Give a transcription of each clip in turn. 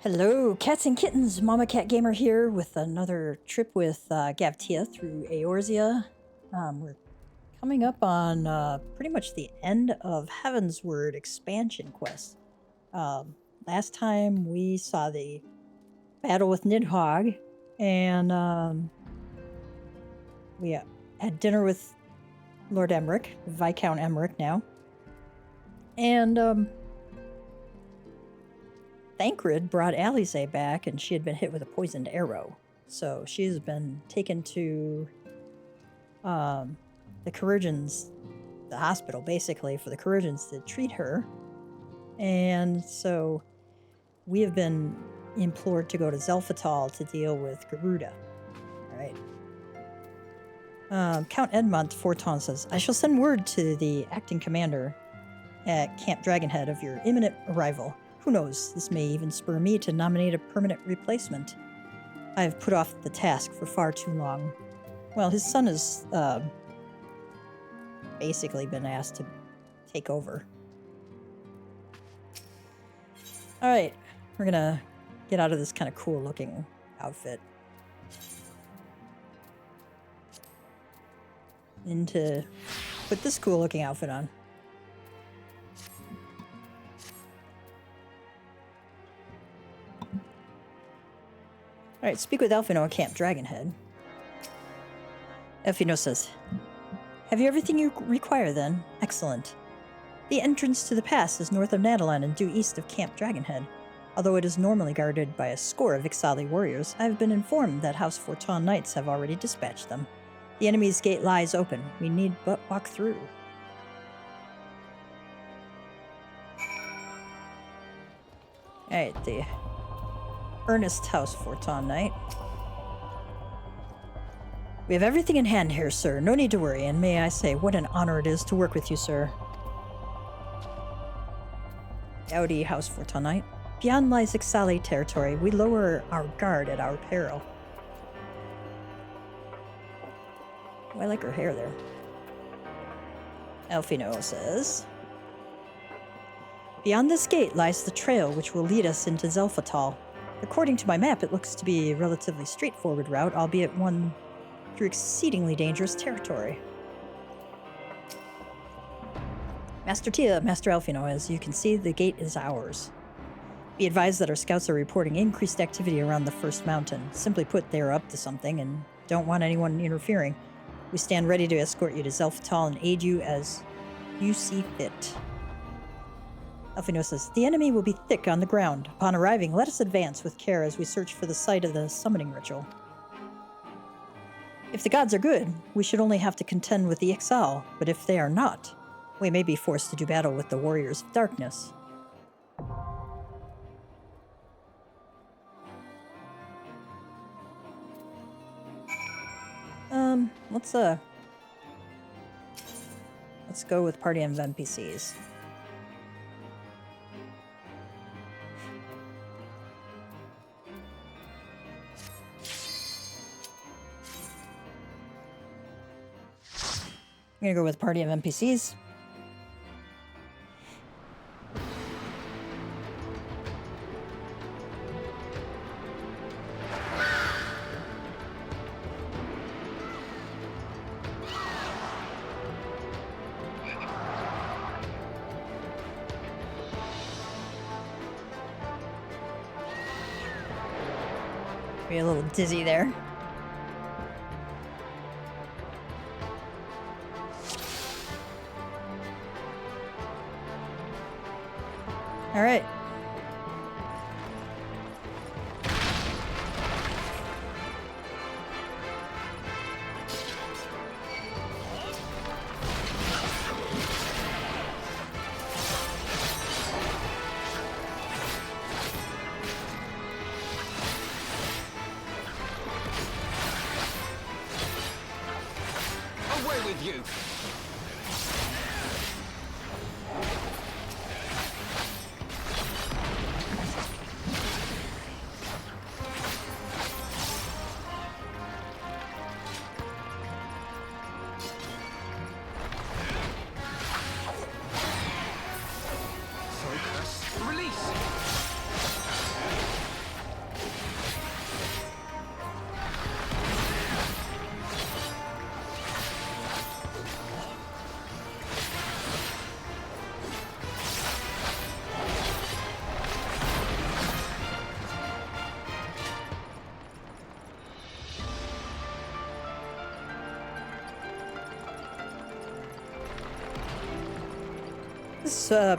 Hello, cats and kittens. Mama Cat Gamer here with another trip with Gavtia through Eorzea. We're coming up on pretty much the end of Heavensward expansion quest. Last time we saw the battle with Nidhogg, and we had dinner with Lord Emmerich, Viscount Emmerich now, and Thancred brought Alisaie back, and she had been hit with a poisoned arrow. So she's been taken to the Chirurgeons, the hospital, basically, for the Chirurgeons to treat her. And so we have been implored to go to Xelphatol to deal with Garuda. All right. Count Edmont Forton says, I shall send word to the acting commander at Camp Dragonhead of your imminent arrival. Who knows, this may even spur me to nominate a permanent replacement. I have put off the task for far too long. Well, his son has basically been asked to take over. Alright, we're gonna get out of this kind of cool looking outfit. Into put this cool looking outfit on. Alright, speak with Elfino at Camp Dragonhead. Elfino says, have you everything you require then? Excellent. The entrance to the pass is north of Nadelan and due east of Camp Dragonhead. Although it is normally guarded by a score of Ixali warriors, I have been informed that House Forton knights have already dispatched them. The enemy's gate lies open. We need but walk through. Alright, the Ernest House Forton Knight. We have everything in hand here, sir. No need to worry, and may I say, what an honor it is to work with you, sir. Howdy, House Forton Knight. Beyond lies Ixali territory. We lower our guard at our peril. Oh, I like her hair there. Elfino says, beyond this gate lies the trail which will lead us into Xelphatol. According to my map, it looks to be a relatively straightforward route, albeit one through exceedingly dangerous territory. Master Tia, Master Elfino, as you can see, the gate is ours. Be advised that our scouts are reporting increased activity around the first mountain. Simply put, they are up to something and don't want anyone interfering. We stand ready to escort you to Xelphatol and aid you as you see fit. Elfino says, the enemy will be thick on the ground. Upon arriving, let us advance with care as we search for the site of the summoning ritual. If the gods are good, we should only have to contend with the Ixal, but if they are not, we may be forced to do battle with the warriors of darkness. Let's go with party of NPCs. I'm gonna go with party of NPCs. Be a little dizzy there. All right. Away with you. Focus. Release.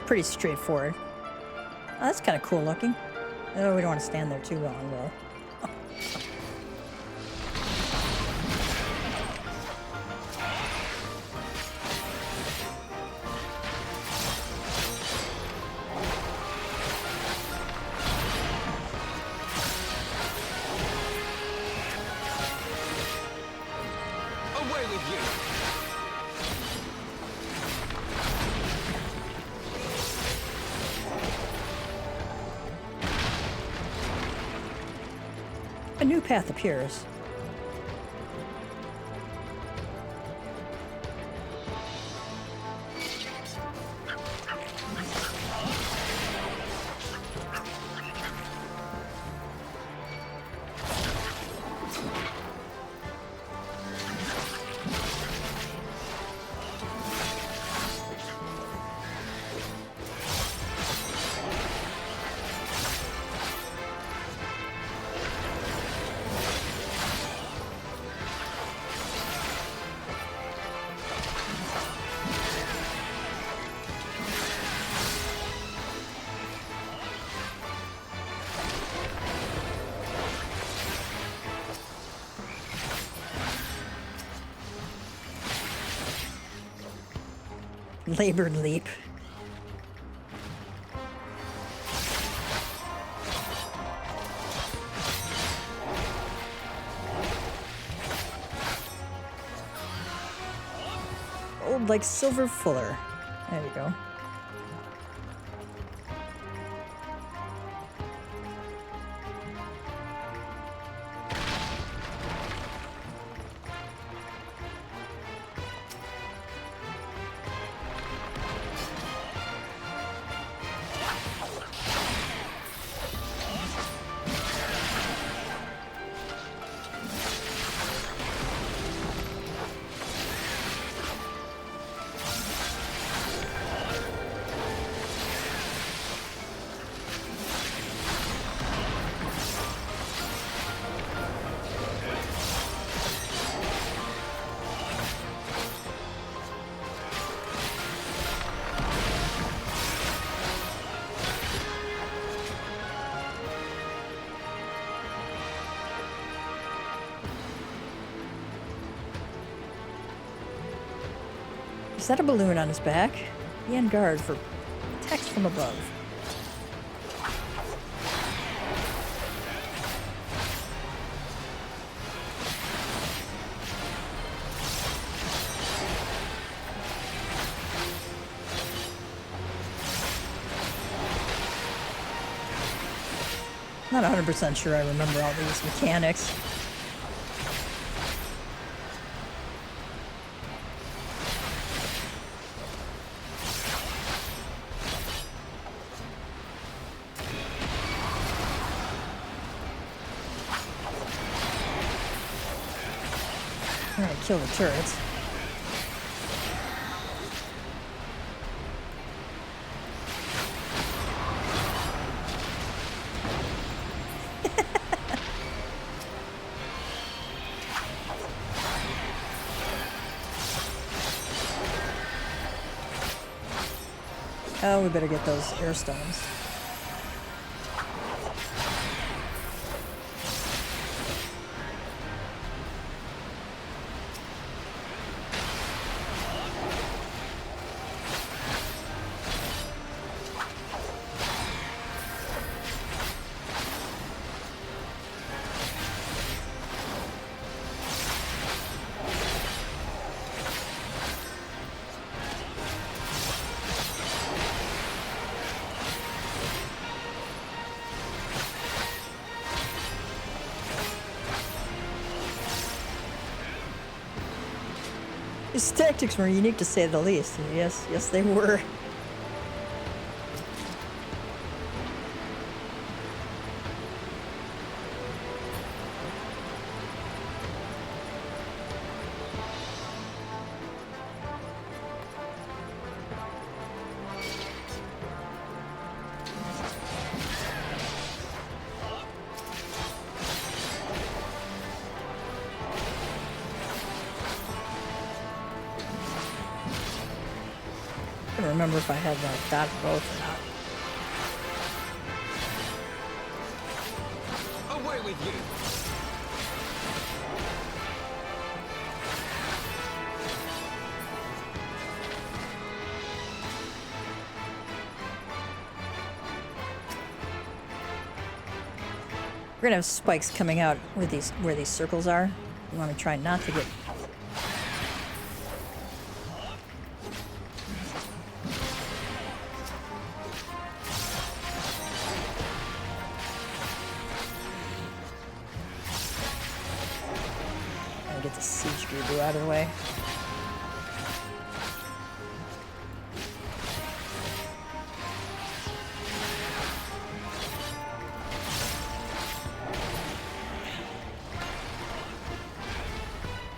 pretty straightforward. Oh, that's kind of cool looking. Oh, we don't want to stand there too long, though. Away with you! A new path appears. Labored leap. Old like silver fuller. There you go. Set a balloon on his back. Be on guard for attacks from above. Not 100% sure I remember all these mechanics. Alright, kill the turrets. Oh, we better get those air stones. His tactics were unique to say the least. Yes, yes they were. remember if I had dodged both or not. Away with you! We're gonna have spikes coming out with these where these circles are. You want to try not to get. Gotta get the siege guru out of the way.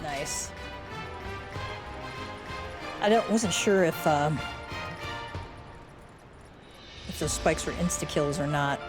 Nice. Wasn't sure if those spikes were insta kills or not.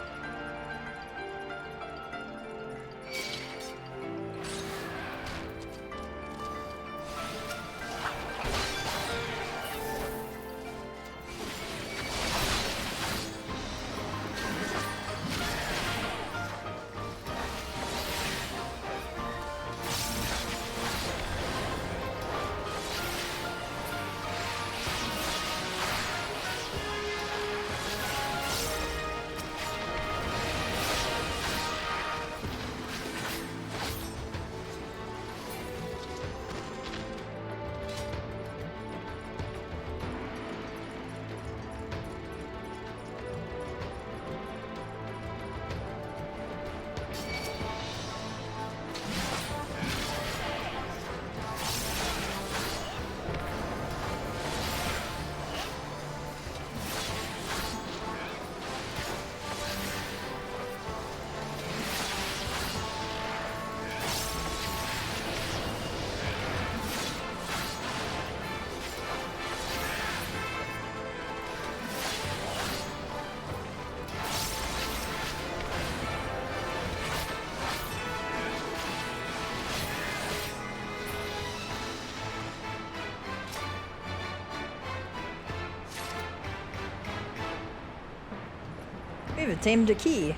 We haven't tamed a key.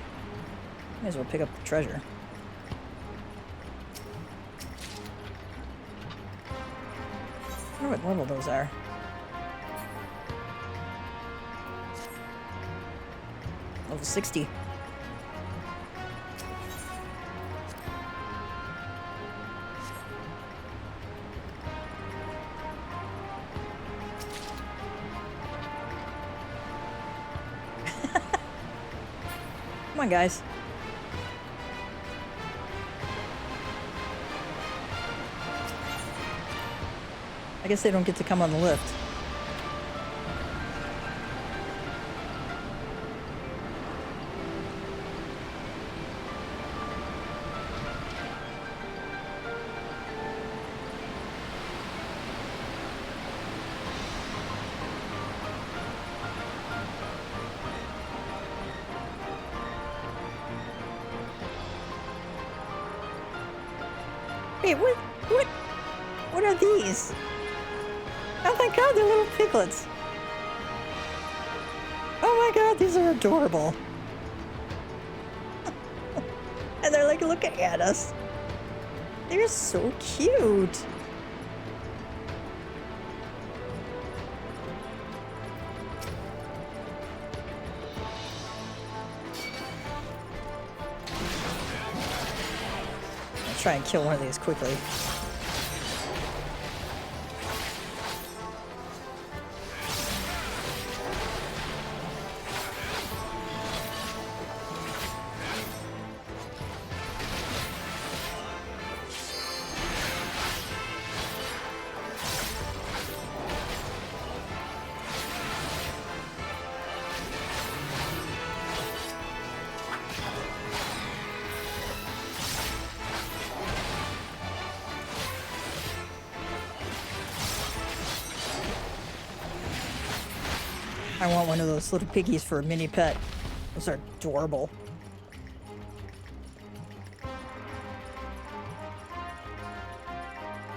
Might as well pick up the treasure. I wonder what level those are. Level 60. Come on, guys. I guess they don't get to come on the lift. Wait, what are these? Oh my god, they're little piglets. Oh my god, these are adorable. And they're like looking at us. They're so cute. I'll try and kill one of these quickly. I want one of those little piggies for a mini pet. Those are adorable.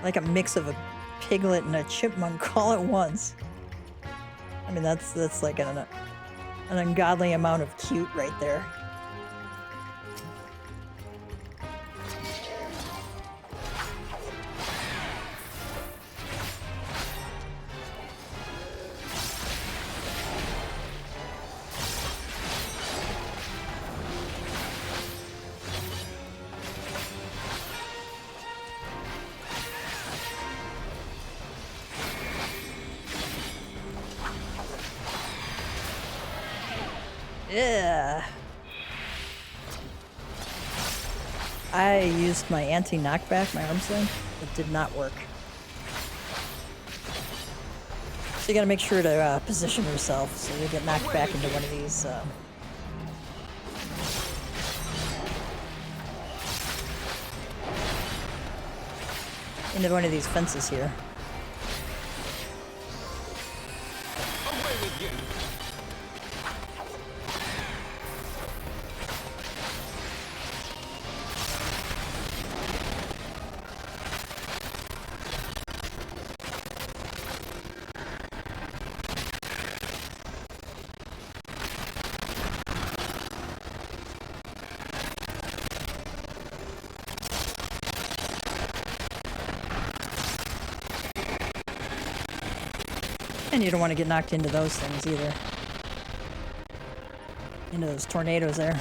Like a mix of a piglet and a chipmunk all at once. I mean, that's like an ungodly amount of cute right there. Yeah. I used my anti-knockback, my arm sling. It did not work. So you gotta make sure to position yourself so you get knocked back into one of these. Into one of these fences here. Away with you! And you don't want to get knocked into those things either. Into those tornadoes there.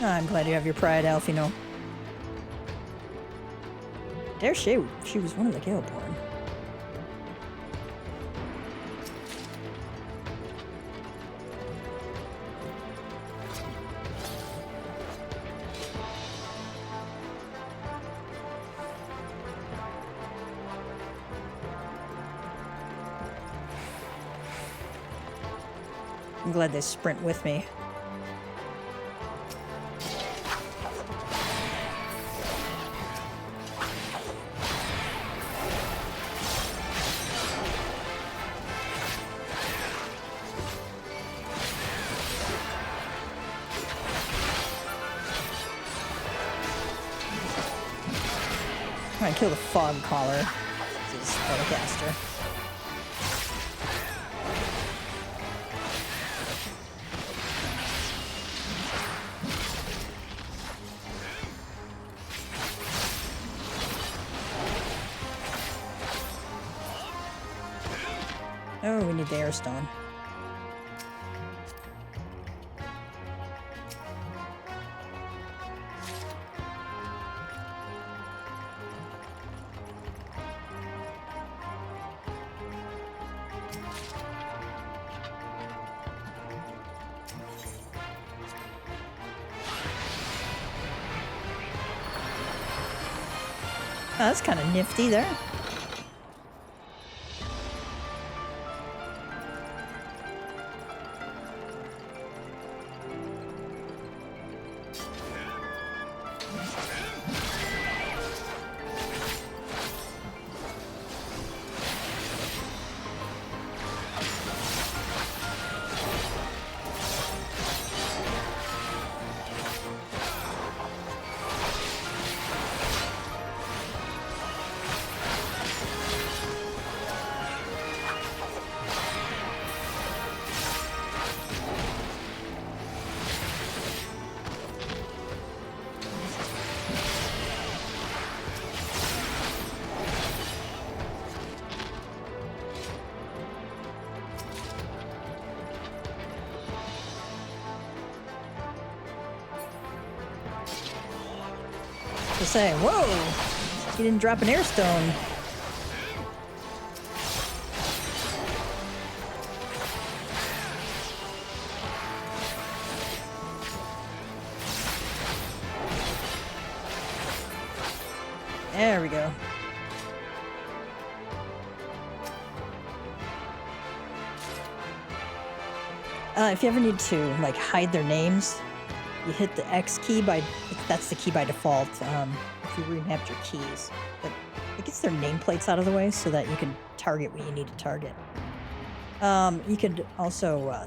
I'm glad you have your pride, Alfino. Dare she was one of the Galeborn. I'm glad they sprint with me. I'm gonna kill the fog caller. This is Telecaster. Oh, we need the airstone. Oh, that's kind of nifty there. To say, whoa, he didn't drop an airstone. There we go. If you ever need to like hide their names, you hit the X key that's the key by default. If you remapped your keys, but it gets their nameplates out of the way so that you can target what you need to target. You could also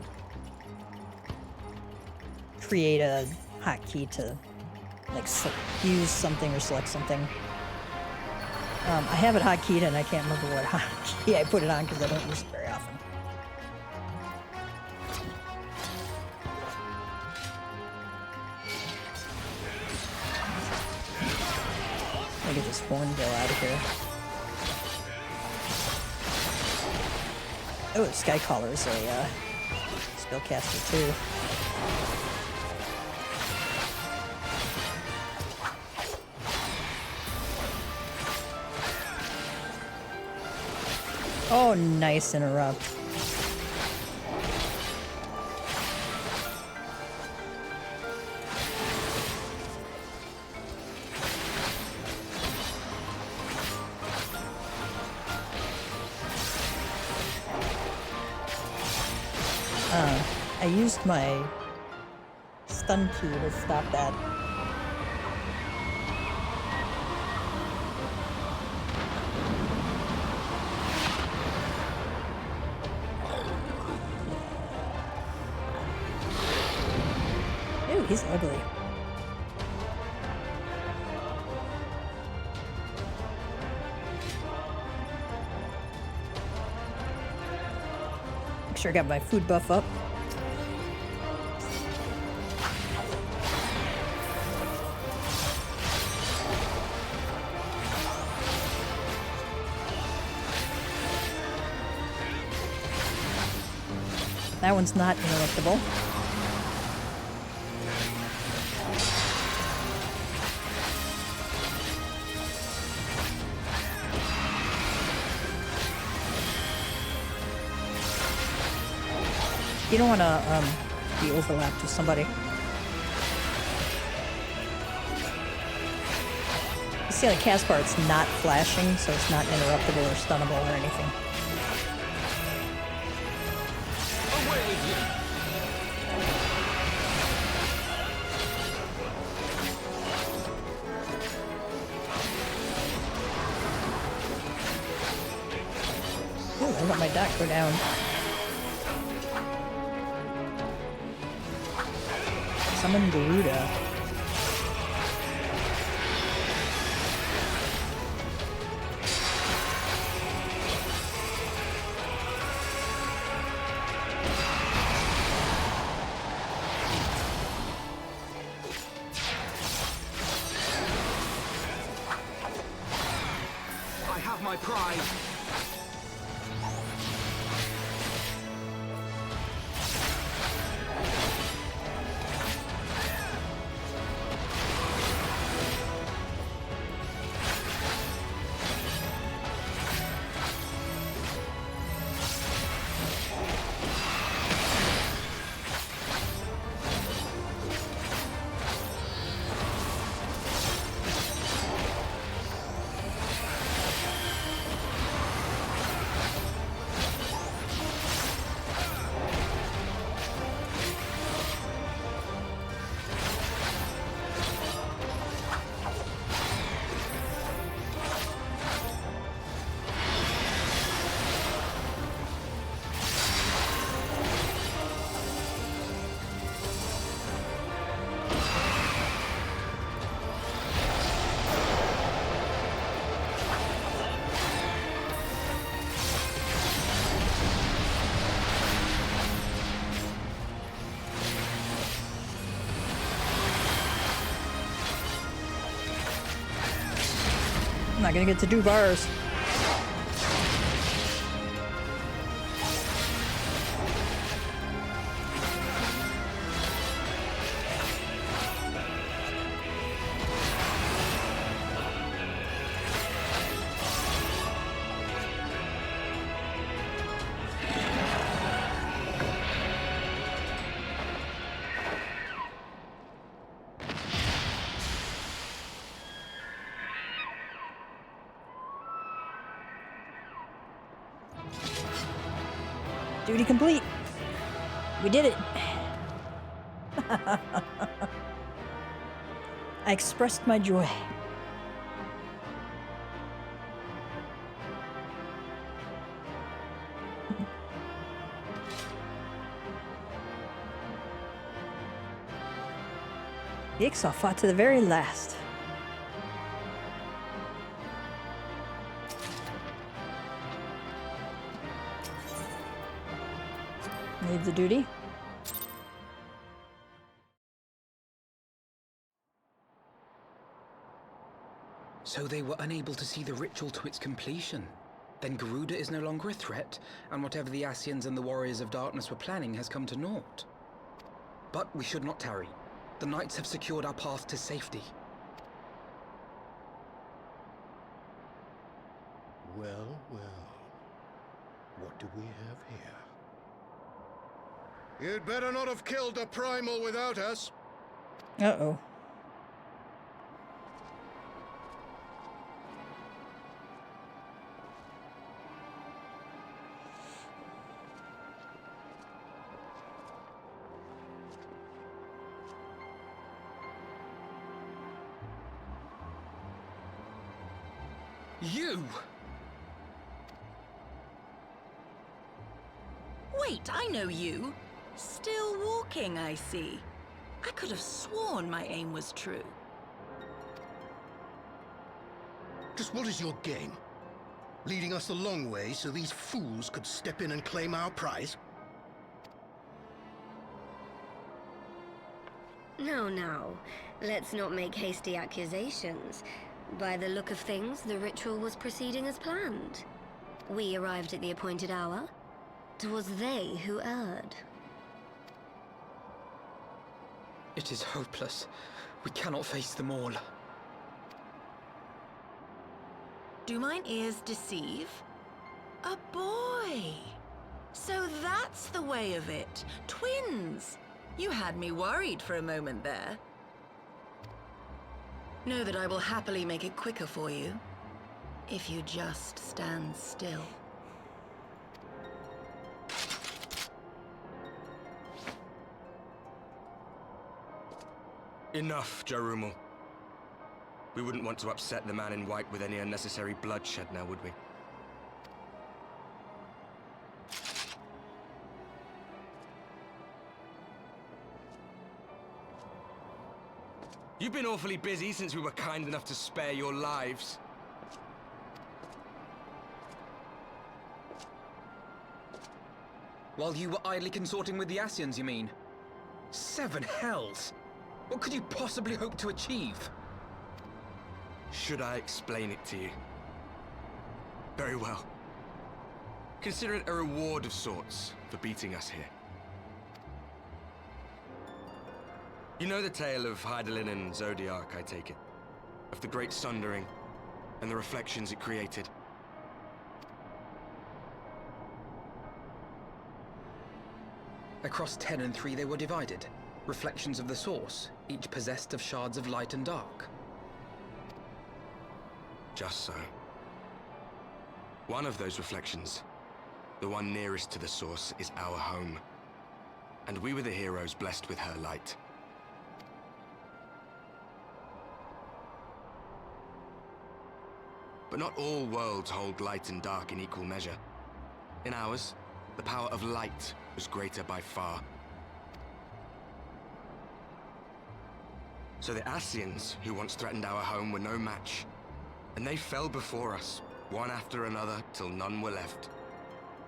create a hotkey to like use something or select something. I have it hotkeyed and I can't remember what hotkey I put it on because I don't use it very often. Let me get this hornbill out of here. Oh, Skycaller is a spellcaster too. Oh, nice interrupt. I used my stun key to stop that. Ooh, he's ugly. Make sure I got my food buff up. That one's not interruptible. You don't want to be overlapped with somebody. You see on the cast bar, it's not flashing, so it's not interruptible or stunnable or anything. Away with you! Ooh, I let my dock go down. Summon Garuda. I have my prize. I'm not gonna get to do bars. Duty complete. We did it. I expressed my joy. Jigsaw fought to the very last. Leave the duty. So they were unable to see the ritual to its completion. Then Garuda is no longer a threat, and whatever the Ascians and the Warriors of Darkness were planning has come to naught. But we should not tarry. The knights have secured our path to safety. Well, well. What do we have here? You'd better not have killed the primal without us. Uh-oh. You! Wait, I know you. Still walking, I see. I could have sworn my aim was true. Just what is your game? Leading us a long way so these fools could step in and claim our prize? No. Let's not make hasty accusations. By the look of things, the ritual was proceeding as planned. We arrived at the appointed hour. 'Twas they who erred. It is hopeless. We cannot face them all. Do mine ears deceive? A boy! So that's the way of it. Twins! You had me worried for a moment there. Know that I will happily make it quicker for you, if you just stand still. Enough, Jarumal. We wouldn't want to upset the man in white with any unnecessary bloodshed now, would we? You've been awfully busy since we were kind enough to spare your lives. While you were idly consorting with the Ascians, you mean? 7 hells! What could you possibly hope to achieve? Should I explain it to you? Very well. Consider it a reward of sorts for beating us here. You know the tale of Hydaelyn and Zodiac, I take it? Of the Great Sundering and the reflections it created? Across 10 and 3 they were divided. Reflections of the source, each possessed of shards of light and dark. Just so. One of those reflections, the one nearest to the source, is our home. And we were the heroes blessed with her light. But not all worlds hold light and dark in equal measure. In ours, the power of light was greater by far. So the Ascians, who once threatened our home, were no match. And they fell before us, one after another, till none were left.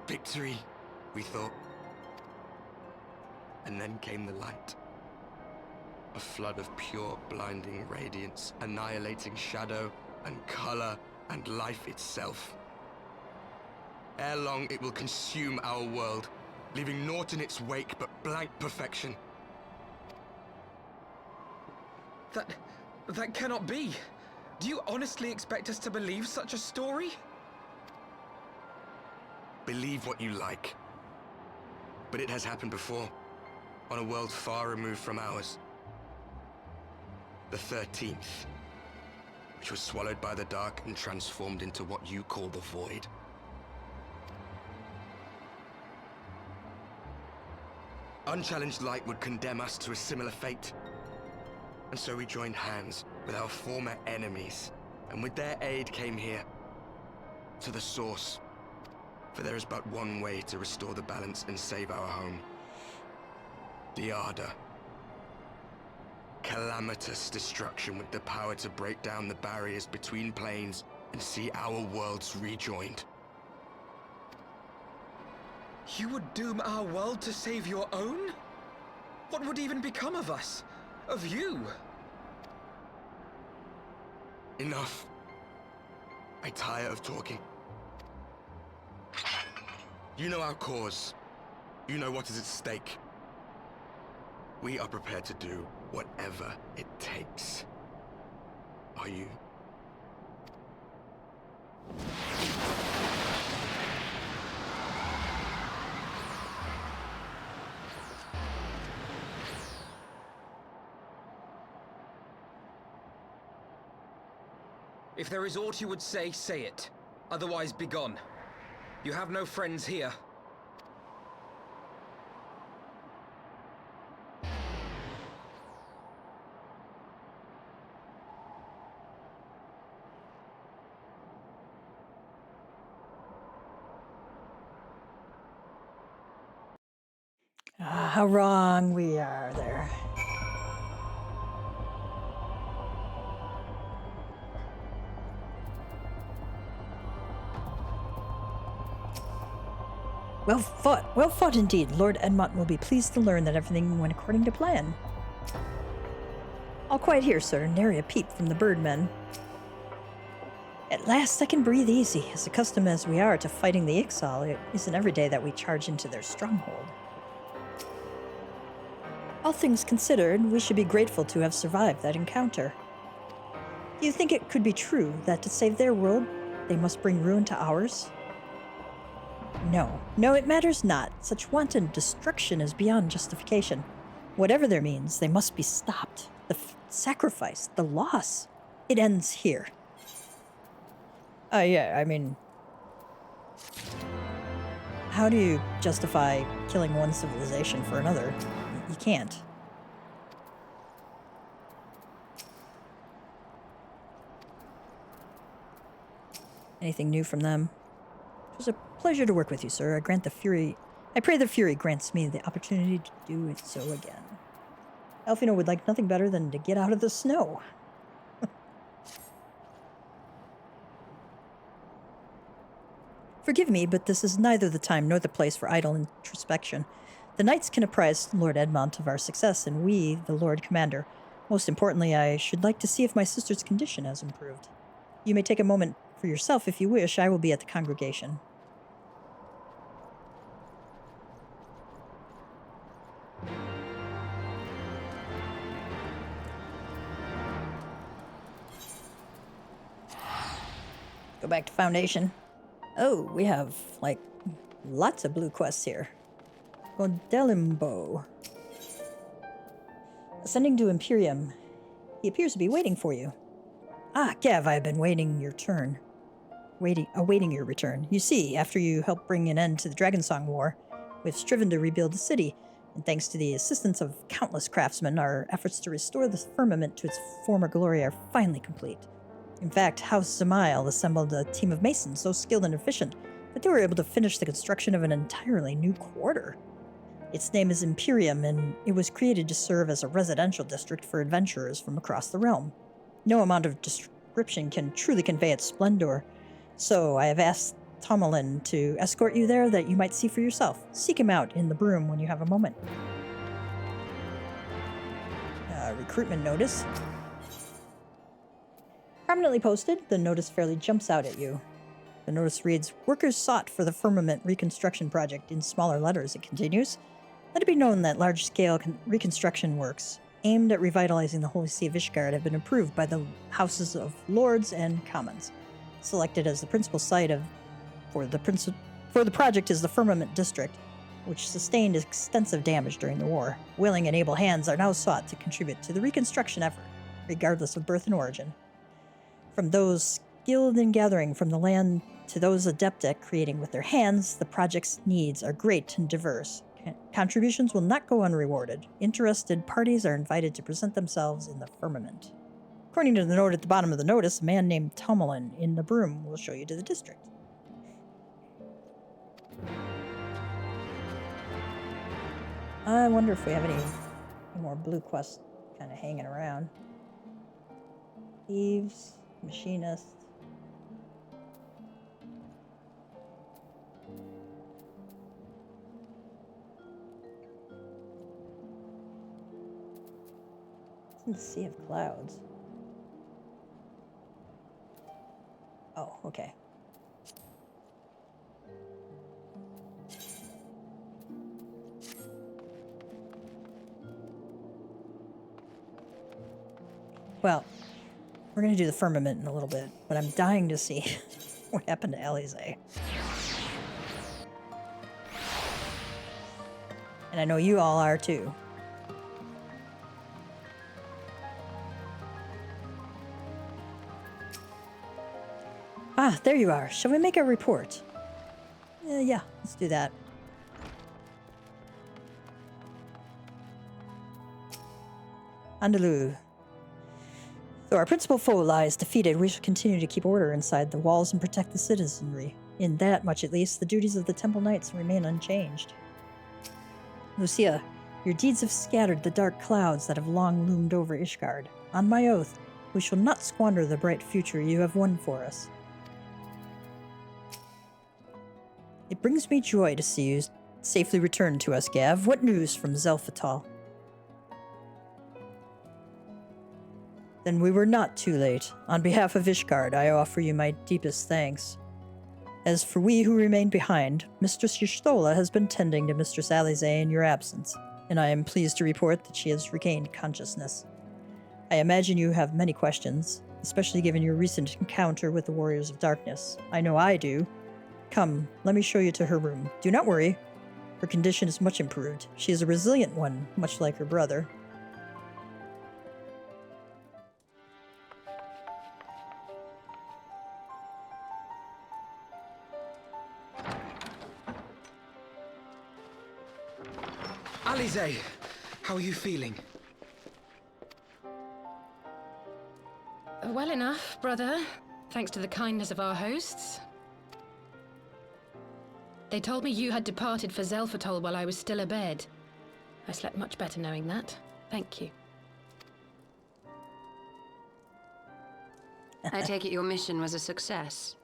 Victory, we thought. And then came the light. A flood of pure, blinding radiance, annihilating shadow and color and life itself. Ere long, it will consume our world, leaving naught in its wake but blank perfection. That cannot be. Do you honestly expect us to believe such a story? Believe what you like. But it has happened before, on a world far removed from ours. The 13th, which was swallowed by the dark and transformed into what you call the Void. Unchallenged light would condemn us to a similar fate. And so we joined hands with our former enemies, and with their aid came here, to the source. For there is but one way to restore the balance and save our home. The Ardor. Calamitous destruction with the power to break down the barriers between planes and see our worlds rejoined. You would doom our world to save your own? What would even become of us? Of you? Enough. I tire of talking. You know our cause. You know what is at stake. We are prepared to do whatever it takes. Are you? If there is aught you would say, say it. Otherwise, begone. You have no friends here. Ah, how wrong we are there. Well fought indeed. Lord Edmont will be pleased to learn that everything went according to plan. All quiet here, sir. Nary a peep from the birdmen. At last I can breathe easy. As accustomed as we are to fighting the Ixal, it isn't every day that we charge into their stronghold. All things considered, we should be grateful to have survived that encounter. Do you think it could be true that to save their world, they must bring ruin to ours? No, it matters not. Such wanton destruction is beyond justification. Whatever their means, they must be stopped. The sacrifice, the loss, it ends here. Yeah, I mean... How do you justify killing one civilization for another? You can't. Anything new from them? It was a pleasure to work with you, sir. I pray the Fury grants me the opportunity to do it so again. Elfino would like nothing better than to get out of the snow. Forgive me, but this is neither the time nor the place for idle introspection. The knights can apprise Lord Edmont of our success, and we, the Lord Commander. Most importantly, I should like to see if my sister's condition has improved. You may take a moment for yourself if you wish. I will be at the congregation. Go back to Foundation. Oh, we have, like, lots of blue quests here. Godelimbo. Ascending to Empyreum. He appears to be waiting for you. Ah, Gav, I have been awaiting your return. You see, after you helped bring an end to the Dragonsong War, we've striven to rebuild the city, and thanks to the assistance of countless craftsmen, our efforts to restore the firmament to its former glory are finally complete. In fact, House Zamail assembled a team of masons so skilled and efficient that they were able to finish the construction of an entirely new quarter. Its name is Empyreum, and it was created to serve as a residential district for adventurers from across the realm. No amount of description can truly convey its splendor, so I have asked Tomalin to escort you there that you might see for yourself. Seek him out in the broom when you have a moment. Recruitment notice. Prominently posted, the notice fairly jumps out at you. The notice reads, "Workers sought for the Firmament reconstruction project." In smaller letters, it continues. Let it be known that large-scale reconstruction works aimed at revitalizing the Holy See of Ishgard have been approved by the Houses of Lords and Commons. Selected as the principal site for the project is the Firmament District, which sustained extensive damage during the war. Willing and able hands are now sought to contribute to the reconstruction effort, regardless of birth and origin. From those skilled in gathering from the land to those adept at creating with their hands, the project's needs are great and diverse. Contributions will not go unrewarded. Interested parties are invited to present themselves in the firmament. According to the note at the bottom of the notice, a man named Tumulin in the broom will show you to the district. I wonder if we have any more blue quests kind of hanging around. Thieves, machinists. It's in the Sea of Clouds. Oh, okay. Well, we're going to do the firmament in a little bit, but I'm dying to see what happened to Alize. And I know you all are too. Ah, there you are. Shall we make a report? Yeah, let's do that. Andalou. Though our principal foe lies defeated, we shall continue to keep order inside the walls and protect the citizenry. In that much, at least, the duties of the Temple Knights remain unchanged. Lucia, your deeds have scattered the dark clouds that have long loomed over Ishgard. On my oath, we shall not squander the bright future you have won for us. It brings me joy to see you safely returned to us, Gav. What news from Xelphatol? Then we were not too late. On behalf of Ishgard, I offer you my deepest thanks. As for we who remain behind, Mistress Y'shtola has been tending to Mistress Alize in your absence, and I am pleased to report that she has regained consciousness. I imagine you have many questions, especially given your recent encounter with the Warriors of Darkness. I know I do. Come, let me show you to her room. Do not worry. Her condition is much improved. She is a resilient one, much like her brother. Alize, how are you feeling? Well enough, brother. Thanks to the kindness of our hosts. They told me you had departed for Xelphatol while I was still abed. I slept much better knowing that. Thank you. I take it your mission was a success.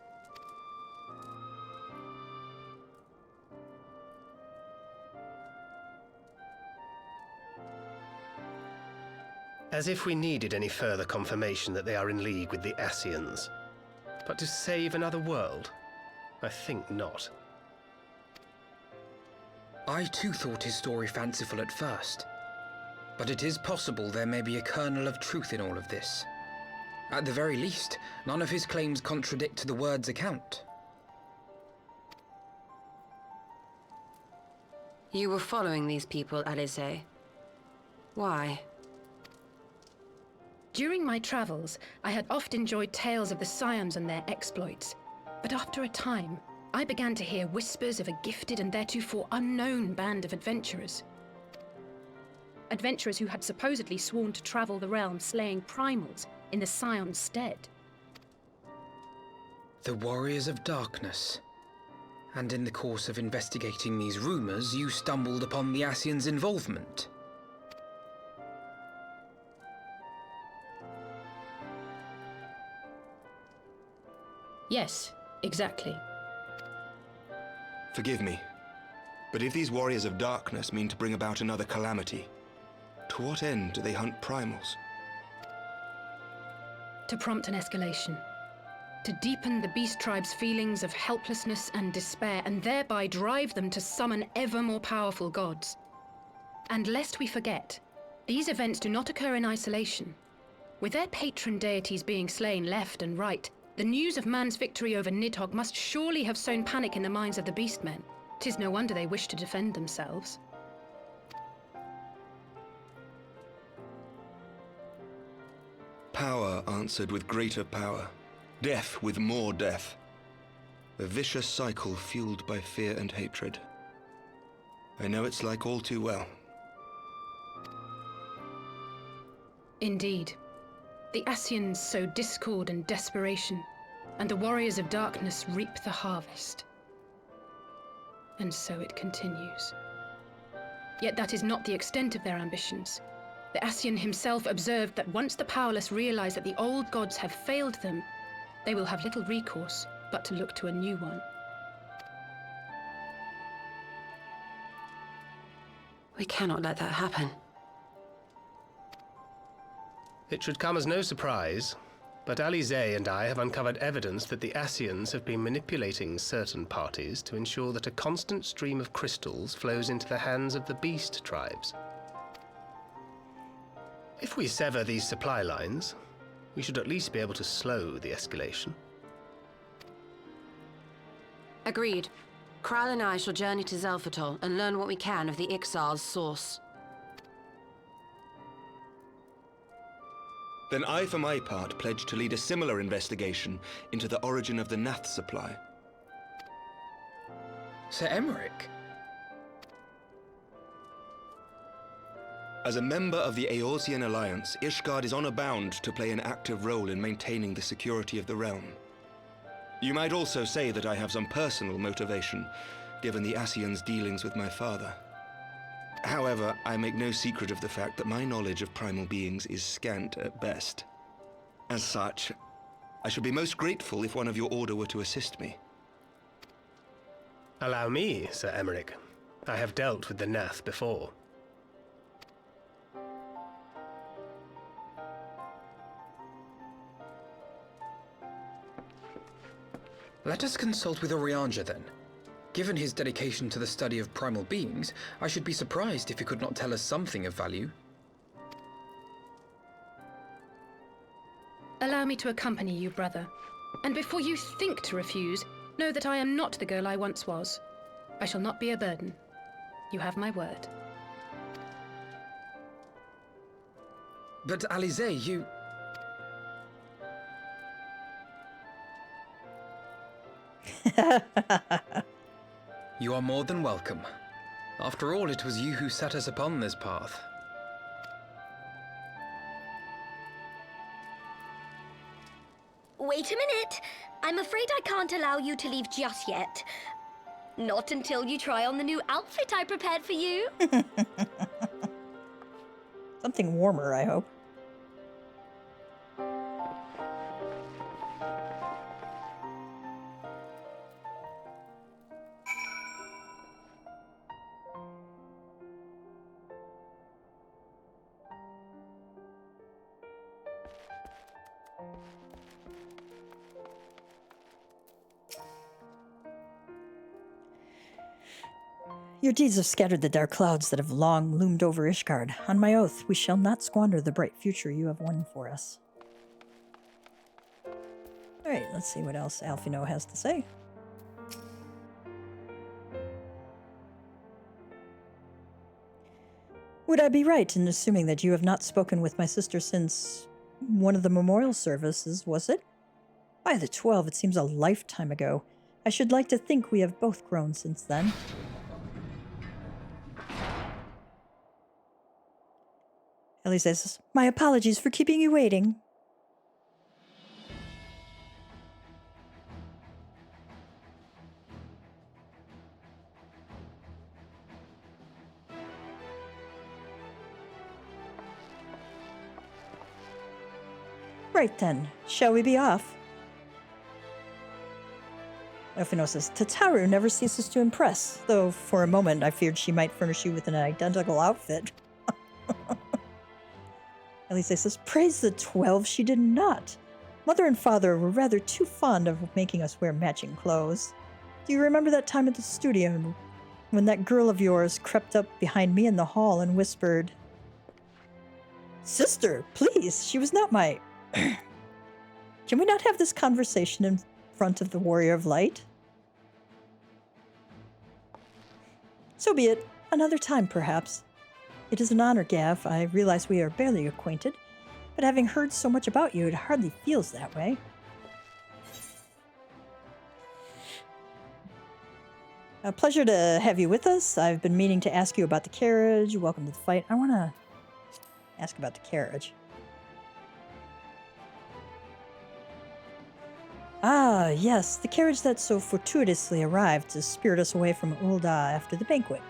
As if we needed any further confirmation that they are in league with the Ascians. But to save another world? I think not. I too thought his story fanciful at first. But it is possible there may be a kernel of truth in all of this. At the very least, none of his claims contradict the word's account. You were following these people, Alize. Why? During my travels, I had oft enjoyed tales of the Scions and their exploits. But after a time, I began to hear whispers of a gifted and theretofore unknown band of adventurers. Adventurers who had supposedly sworn to travel the realm slaying primals in the Scion's stead. The Warriors of Darkness. And in the course of investigating these rumors, you stumbled upon the Ascians' involvement. Yes, exactly. Forgive me, but if these Warriors of Darkness mean to bring about another calamity, to what end do they hunt primals? To prompt an escalation. To deepen the beast tribe's feelings of helplessness and despair, and thereby drive them to summon ever more powerful gods. And lest we forget, these events do not occur in isolation. With their patron deities being slain left and right, the news of man's victory over Nidhogg must surely have sown panic in the minds of the Beastmen. 'Tis no wonder they wish to defend themselves. Power answered with greater power, death with more death. A vicious cycle fueled by fear and hatred. I know it's like all too well. Indeed. The Ascians sow discord and desperation, and the warriors of darkness reap the harvest. And so it continues. Yet that is not the extent of their ambitions. The Ascian himself observed that once the powerless realize that the old gods have failed them, they will have little recourse but to look to a new one. We cannot let that happen. It should come as no surprise, but Alize and I have uncovered evidence that the Ascians have been manipulating certain parties to ensure that a constant stream of crystals flows into the hands of the beast tribes. If we sever these supply lines, we should at least be able to slow the escalation. Agreed. Kral and I shall journey to Xelphatol and learn what we can of the Ixal's source. Then I, for my part, pledge to lead a similar investigation into the origin of the Nath supply. Sir Emmerich? As a member of the Eorzean Alliance, Ishgard is honor-bound to play an active role in maintaining the security of the realm. You might also say that I have some personal motivation, given the Ascians' dealings with my father. However, I make no secret of the fact that my knowledge of primal beings is scant at best. As such, I should be most grateful if one of your order were to assist me. Allow me, Sir Emmerich. I have dealt with the Nath before. Let us consult with Orianja then. Given his dedication to the study of primal beings, I should be surprised if he could not tell us something of value. Allow me to accompany you, brother. And before you think to refuse, know that I am not the girl I once was. I shall not be a burden. You have my word. But Alize, you... You are more than welcome. After all, it was you who set us upon this path. Wait a minute. I'm afraid I can't allow you to leave just yet. Not until you try on the new outfit I prepared for you. Something warmer, I hope. Your deeds have scattered the dark clouds that have long loomed over Ishgard. On my oath, we shall not squander the bright future you have won for us. Alright, let's see what else Alphino has to say. Would I be right in assuming that you have not spoken with my sister since one of the memorial services, was it? By the 12, it seems a lifetime ago. I should like to think we have both grown since then. Ellie says, my apologies for keeping you waiting. Right then, shall we be off? Elphino says, Tataru never ceases to impress, though for a moment I feared she might furnish you with an identical outfit. Elise says, praise the 12, she did not. Mother and father were rather too fond of making us wear matching clothes. Do you remember that time at the studio when that girl of yours crept up behind me in the hall and whispered, Sister, please, she was not my... Can we not have this conversation in front of the Warrior of Light? So be it. Another time, perhaps. It is an honor, Gav. I realize we are barely acquainted, but having heard so much about you, it hardly feels that way. A pleasure to have you with us. I've been meaning to ask you about the carriage. Welcome to the fight. I want to ask about the carriage. Ah, yes, the carriage that so fortuitously arrived to spirit us away from Ul'dah after the banquet.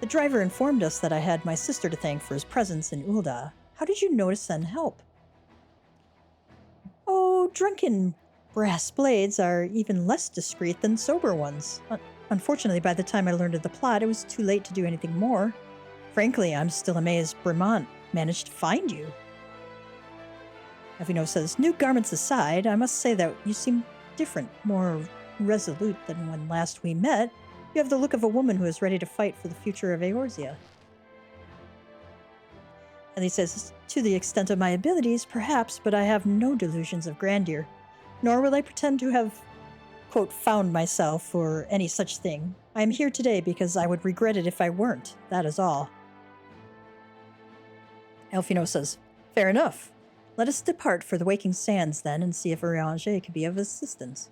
The driver informed us that I had my sister to thank for his presence in Ul'dah. How did you know to send help? Oh, drunken brass blades are even less discreet than sober ones. Unfortunately, by the time I learned of the plot, it was too late to do anything more. Frankly, I'm still amazed Bremont managed to find you. Evino says, new garments aside, I must say that you seem different, more resolute than when last we met. You have the look of a woman who is ready to fight for the future of Eorzea. And he says, to the extent of my abilities, perhaps, but I have no delusions of grandeur. Nor will I pretend to have, quote, found myself or any such thing. I am here today because I would regret it if I weren't. That is all. Elfino says, fair enough. Let us depart for the Waking Sands then and see if Urianger can be of assistance.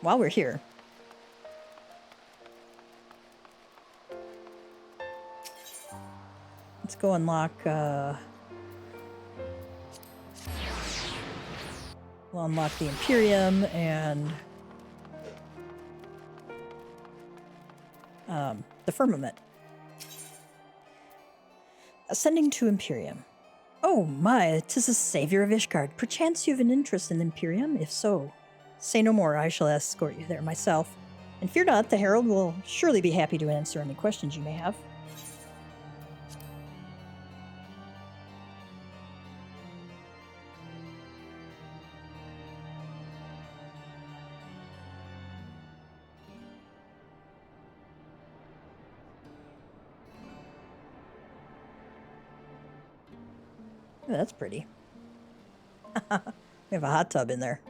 While we're here, let's go unlock, we'll unlock the Empyreum and the Firmament. Ascending to Empyreum. Oh my, 'tis the savior of Ishgard. Perchance you have an interest in the Empyreum? If so, say no more, I shall escort you there myself. And fear not, the Herald will surely be happy to answer any questions you may have. Oh, that's pretty. We have a hot tub in there.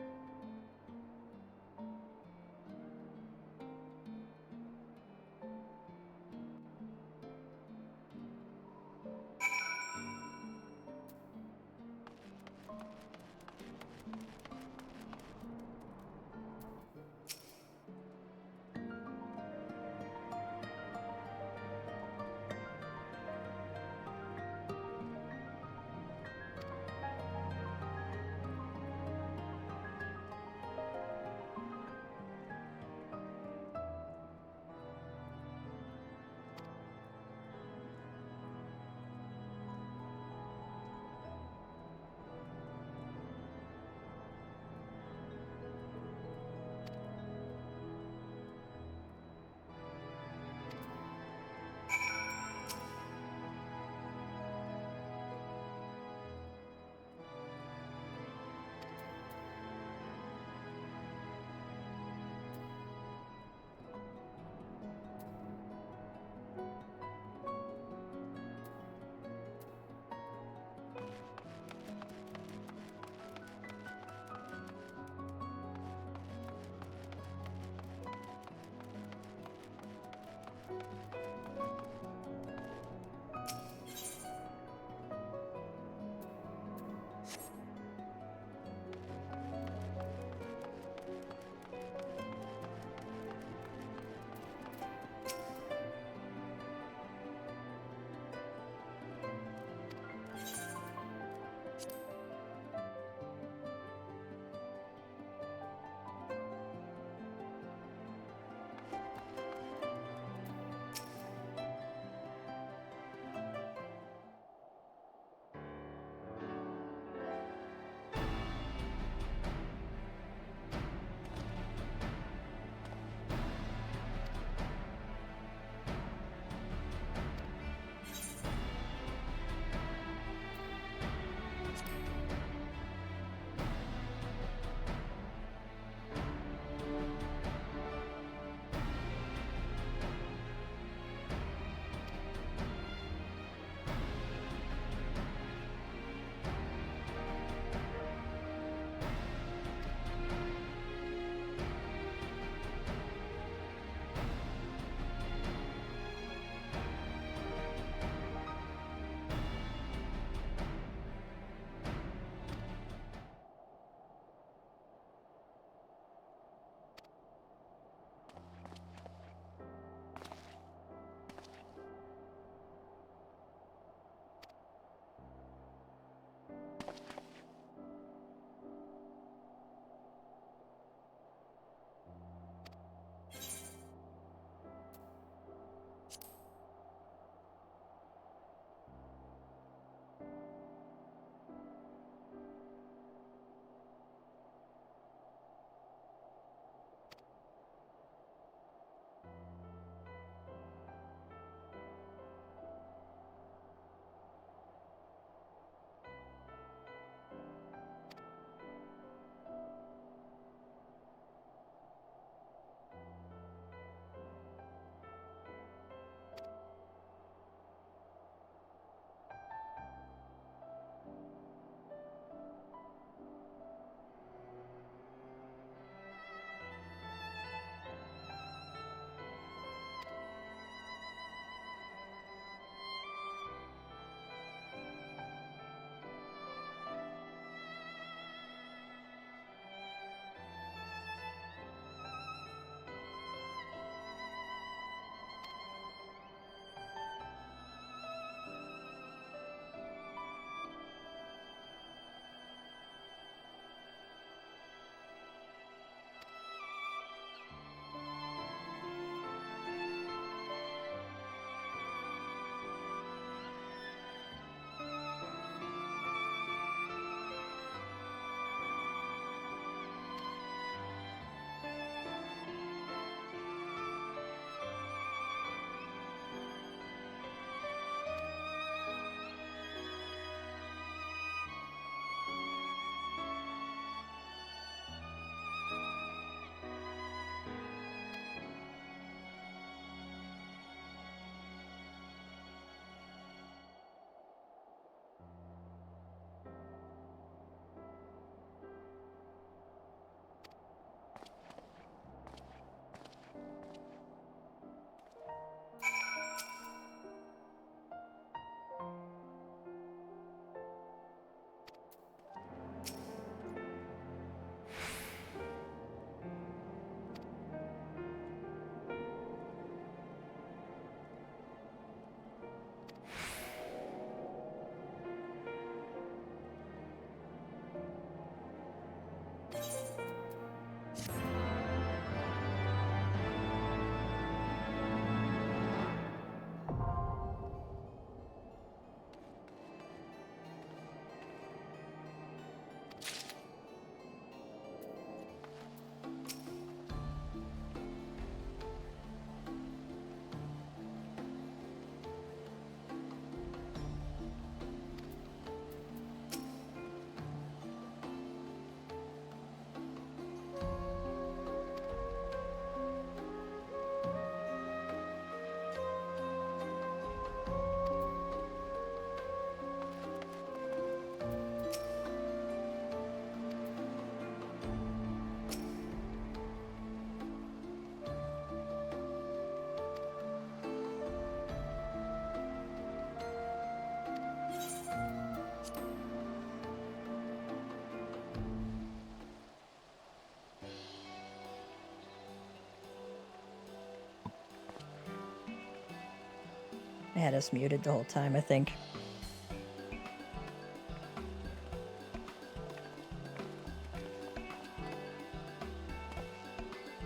had us muted the whole time, I think.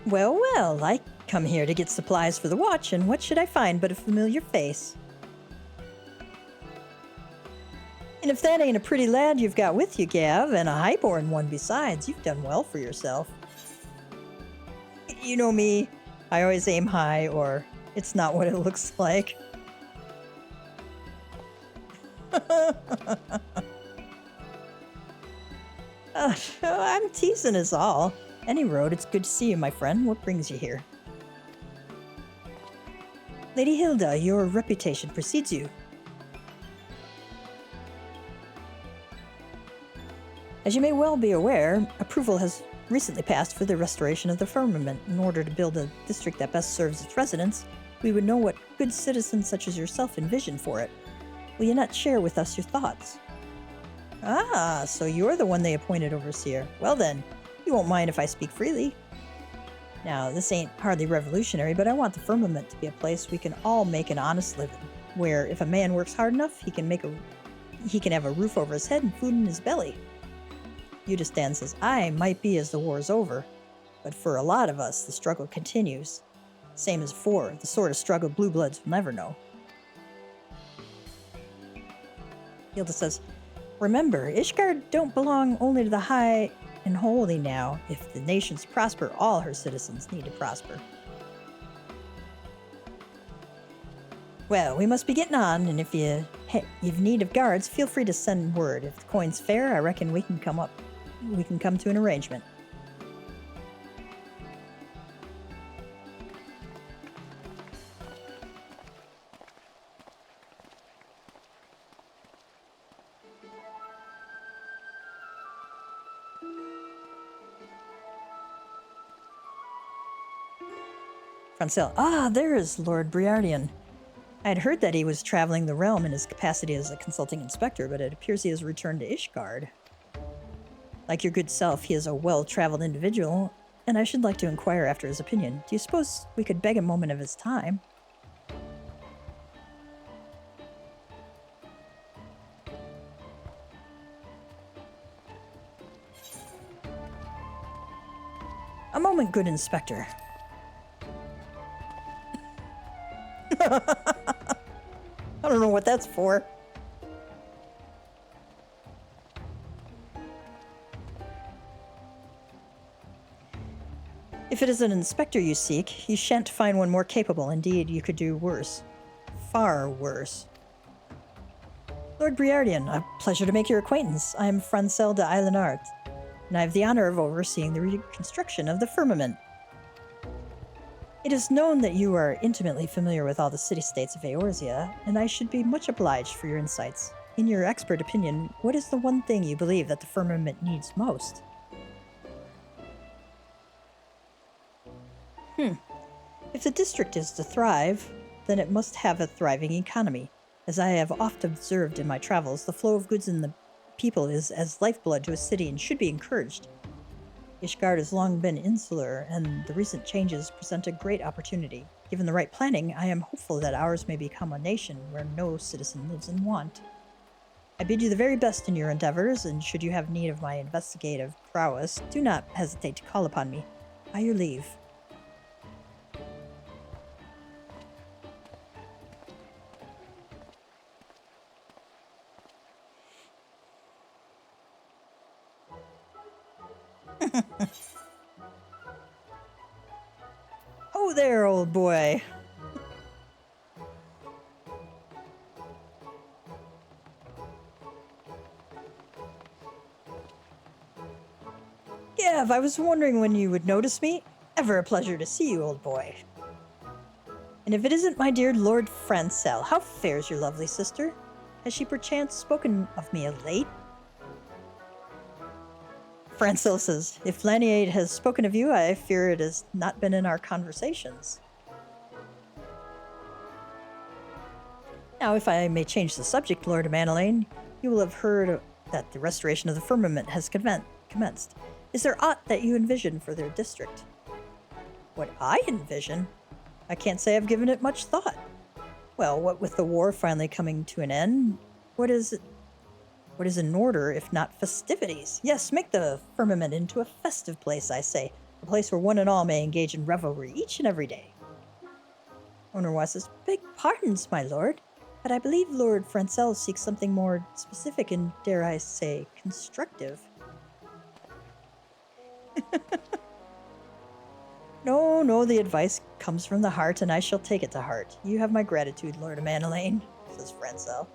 Well, well, I come here to get supplies for the watch, and what should I find but a familiar face? And if that ain't a pretty lad you've got with you, Gav, and a highborn one besides, you've done well for yourself. You know me, I always aim high, or it's not what it looks like. I'm teasing us all. Any road, it's good to see you, my friend. What brings you here? Lady Hilda, your reputation precedes you. As you may well be aware, approval has recently passed for the restoration of the Firmament. In order to build a district that best serves its residents, we would know what good citizens such as yourself envision for it. Will you not share with us your thoughts? Ah, so you're the one they appointed overseer. Well then, you won't mind if I speak freely. Now, this ain't hardly revolutionary, but I want the Firmament to be a place we can all make an honest living, where if a man works hard enough, he can have a roof over his head and food in his belly. Udistan says, I might be as the war's over, but for a lot of us, the struggle continues. Same as before, the sort of struggle blue bloods will never know. Hilda says, remember, Ishgard don't belong only to the high and holy now. If the nations prosper, all her citizens need to prosper. Well, we must be getting on, and if you've need of guards, feel free to send word. If the coin's fair, I reckon we can come to an arrangement. Francel, there is Lord Briardian. I had heard that he was traveling the realm in his capacity as a consulting inspector, but it appears he has returned to Ishgard. Like your good self, he is a well-traveled individual, and I should like to inquire after his opinion. Do you suppose we could beg a moment of his time? A moment, good inspector. I don't know what that's for. If it is an inspector you seek, you shan't find one more capable. Indeed, you could do worse. Far worse. Lord Briardian, a pleasure to make your acquaintance. I am Francel de Islenard, and I have the honor of overseeing the reconstruction of the Firmament. It is known that you are intimately familiar with all the city-states of Eorzea, and I should be much obliged for your insights. In your expert opinion, what is the one thing you believe that the Firmament needs most? If the district is to thrive, then it must have a thriving economy. As I have often observed in my travels, the flow of goods and the people is as lifeblood to a city and should be encouraged. Ishgard has long been insular, and the recent changes present a great opportunity. Given the right planning, I am hopeful that ours may become a nation where no citizen lives in want. I bid you the very best in your endeavors, and should you have need of my investigative prowess, do not hesitate to call upon me. By your leave. Oh there, old boy. Gav, I was wondering when you would notice me. Ever a pleasure to see you, old boy. And if it isn't my dear Lord Francel, how fares your lovely sister? Has she perchance spoken of me of late? Francel says, if Laniade has spoken of you, I fear it has not been in our conversations. Now, if I may change the subject, Lord Manelaine, you will have heard that the restoration of the Firmament has commenced. Is there aught that you envision for their district? What I envision? I can't say I've given it much thought. Well, what with the war finally coming to an end, what is in order if not festivities? Yes, make the firmament into a festive place, I say. A place where one and all may engage in revelry each and every day. Owner says, beg pardons, my lord, but I believe Lord Francel seeks something more specific and, dare I say, constructive. No, the advice comes from the heart, and I shall take it to heart. You have my gratitude, Lord Amanelaine, says Francel.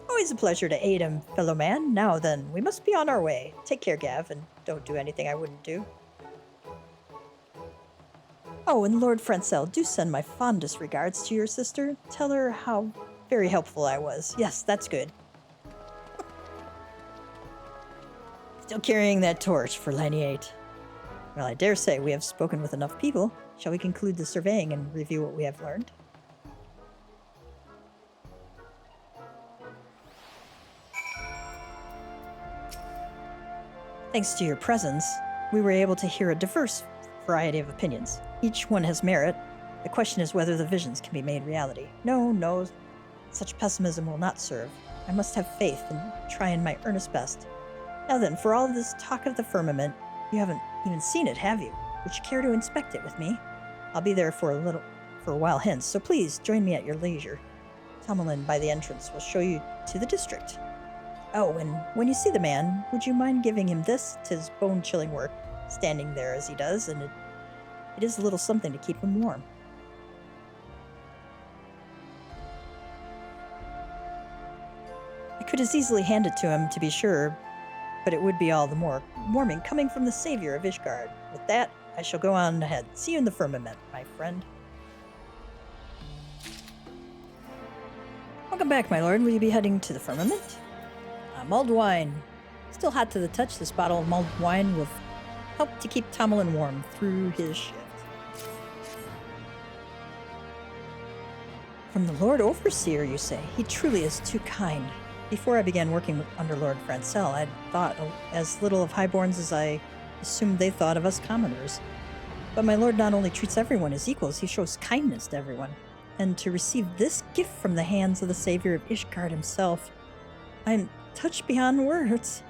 Always a pleasure to aid him, fellow man. Now then, we must be on our way. Take care, Gav, and don't do anything I wouldn't do. Oh, and Lord Francel, do send my fondest regards to your sister. Tell her how very helpful I was. Yes, that's good. Still carrying that torch for Lineate. Well, I dare say we have spoken with enough people. Shall we conclude the surveying and review what we have learned? Thanks to your presence, we were able to hear a diverse variety of opinions. Each one has merit. The question is whether the visions can be made reality. No, such pessimism will not serve. I must have faith and try in my earnest best. Now then, for all this talk of the firmament, you haven't even seen it, have you? Would you care to inspect it with me? I'll be there for a while hence, so please join me at your leisure. Tomalin by the entrance will show you to the district. Oh, and when you see the man, would you mind giving him this? 'Tis bone-chilling work, standing there as he does, and it is a little something to keep him warm. I could as easily hand it to him, to be sure, but it would be all the more warming coming from the savior of Ishgard. With that, I shall go on ahead. See you in the firmament, my friend. Welcome back, my lord. Will you be heading to the firmament? Mulled wine. Still hot to the touch, this bottle of mulled wine will help to keep Tomalin warm through his shift. From the Lord Overseer, you say? He truly is too kind. Before I began working under Lord Francel, I'd thought as little of highborns as I assumed they thought of us commoners. But my lord not only treats everyone as equals, he shows kindness to everyone. And to receive this gift from the hands of the savior of Ishgard himself, I'm touched beyond words.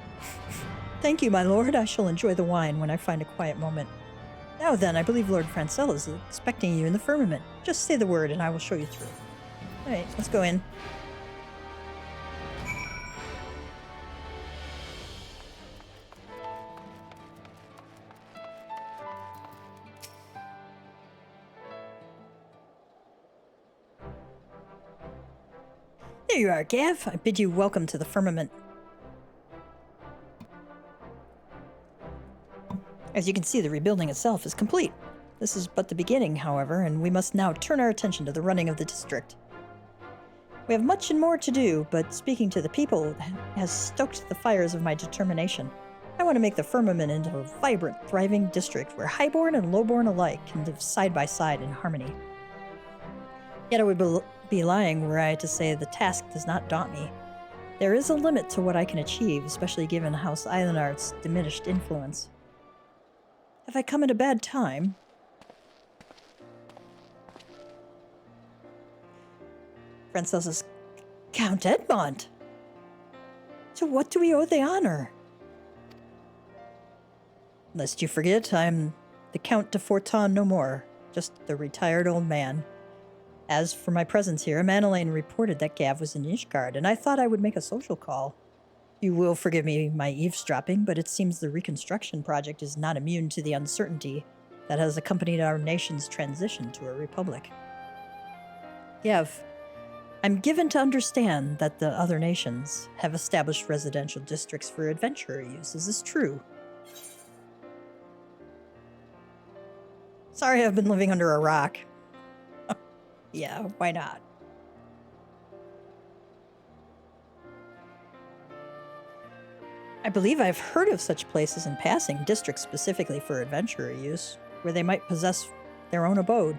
Thank you, my lord. I shall enjoy the wine when I find a quiet moment. Now then, I believe Lord Francel is expecting you in the firmament. Just say the word and I will show you through. All right, let's go in. There you are, Gav. I bid you welcome to the firmament. As you can see, the rebuilding itself is complete. This is but the beginning, however, and we must now turn our attention to the running of the district. We have much and more to do, but speaking to the people has stoked the fires of my determination. I want to make the firmament into a vibrant, thriving district where highborn and lowborn alike can live side by side in harmony. Yet I would be lying were I to say the task does not daunt me. There is a limit to what I can achieve, especially given House Islandard's diminished influence. Have I come at a bad time? Francel says, Count Edmond! To what do we owe the honor? Lest you forget, I'm the Count de Forton no more, just the retired old man. As for my presence here, Amanelaine reported that Gav was in Ishgard, and I thought I would make a social call. You will forgive me my eavesdropping, but it seems the reconstruction project is not immune to the uncertainty that has accompanied our nation's transition to a republic. Gav, I'm given to understand that the other nations have established residential districts for adventurer use. Is this true? Sorry, I've been living under a rock. Yeah, why not? I believe I've heard of such places in passing, districts specifically for adventurer use, where they might possess their own abode.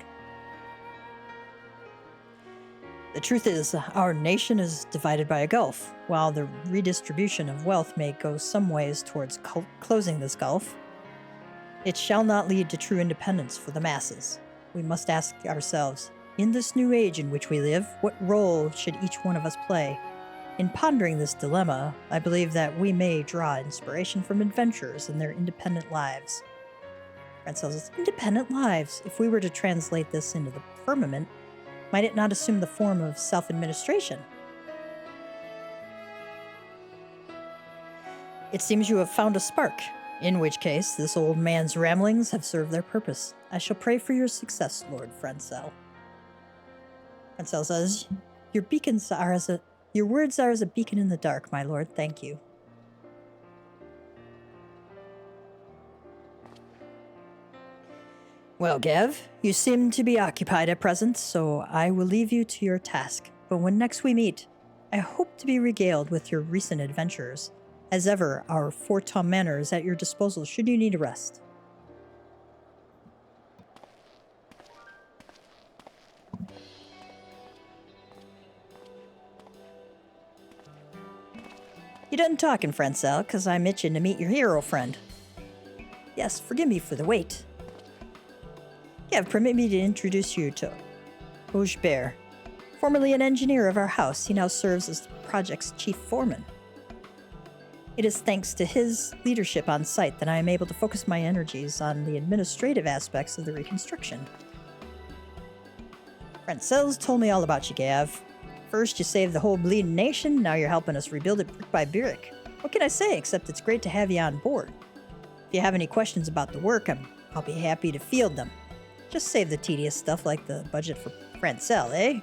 The truth is, our nation is divided by a gulf. While the redistribution of wealth may go some ways towards closing this gulf, it shall not lead to true independence for the masses. We must ask ourselves, In this new age in which we live, what role should each one of us play? In pondering this dilemma, I believe that we may draw inspiration from adventurers in their independent lives. Francel says, independent lives. If we were to translate this into the firmament, might it not assume the form of self-administration? It seems you have found a spark, in which case this old man's ramblings have served their purpose. I shall pray for your success, Lord Francel. Francel says, your words are as a beacon in the dark, my lord. Thank you. Well, Gav, you seem to be occupied at present, so I will leave you to your task. But when next we meet, I hope to be regaled with your recent adventures. As ever, our Fort Tom Manor is at your disposal should you need a rest. You done talking, Francel, because I'm itching to meet your hero friend. Yes, forgive me for the wait. Yeah, permit me to introduce you to Ishgard. Formerly an engineer of our house, he now serves as the project's chief foreman. It is thanks to his leadership on site that I am able to focus my energies on the administrative aspects of the reconstruction. Francel's told me all about you, Gav. First, you saved the whole bleeding nation, now you're helping us rebuild it brick by brick. What can I say, except it's great to have you on board. If you have any questions about the work, I'll be happy to field them. Just save the tedious stuff like the budget for Francel, eh?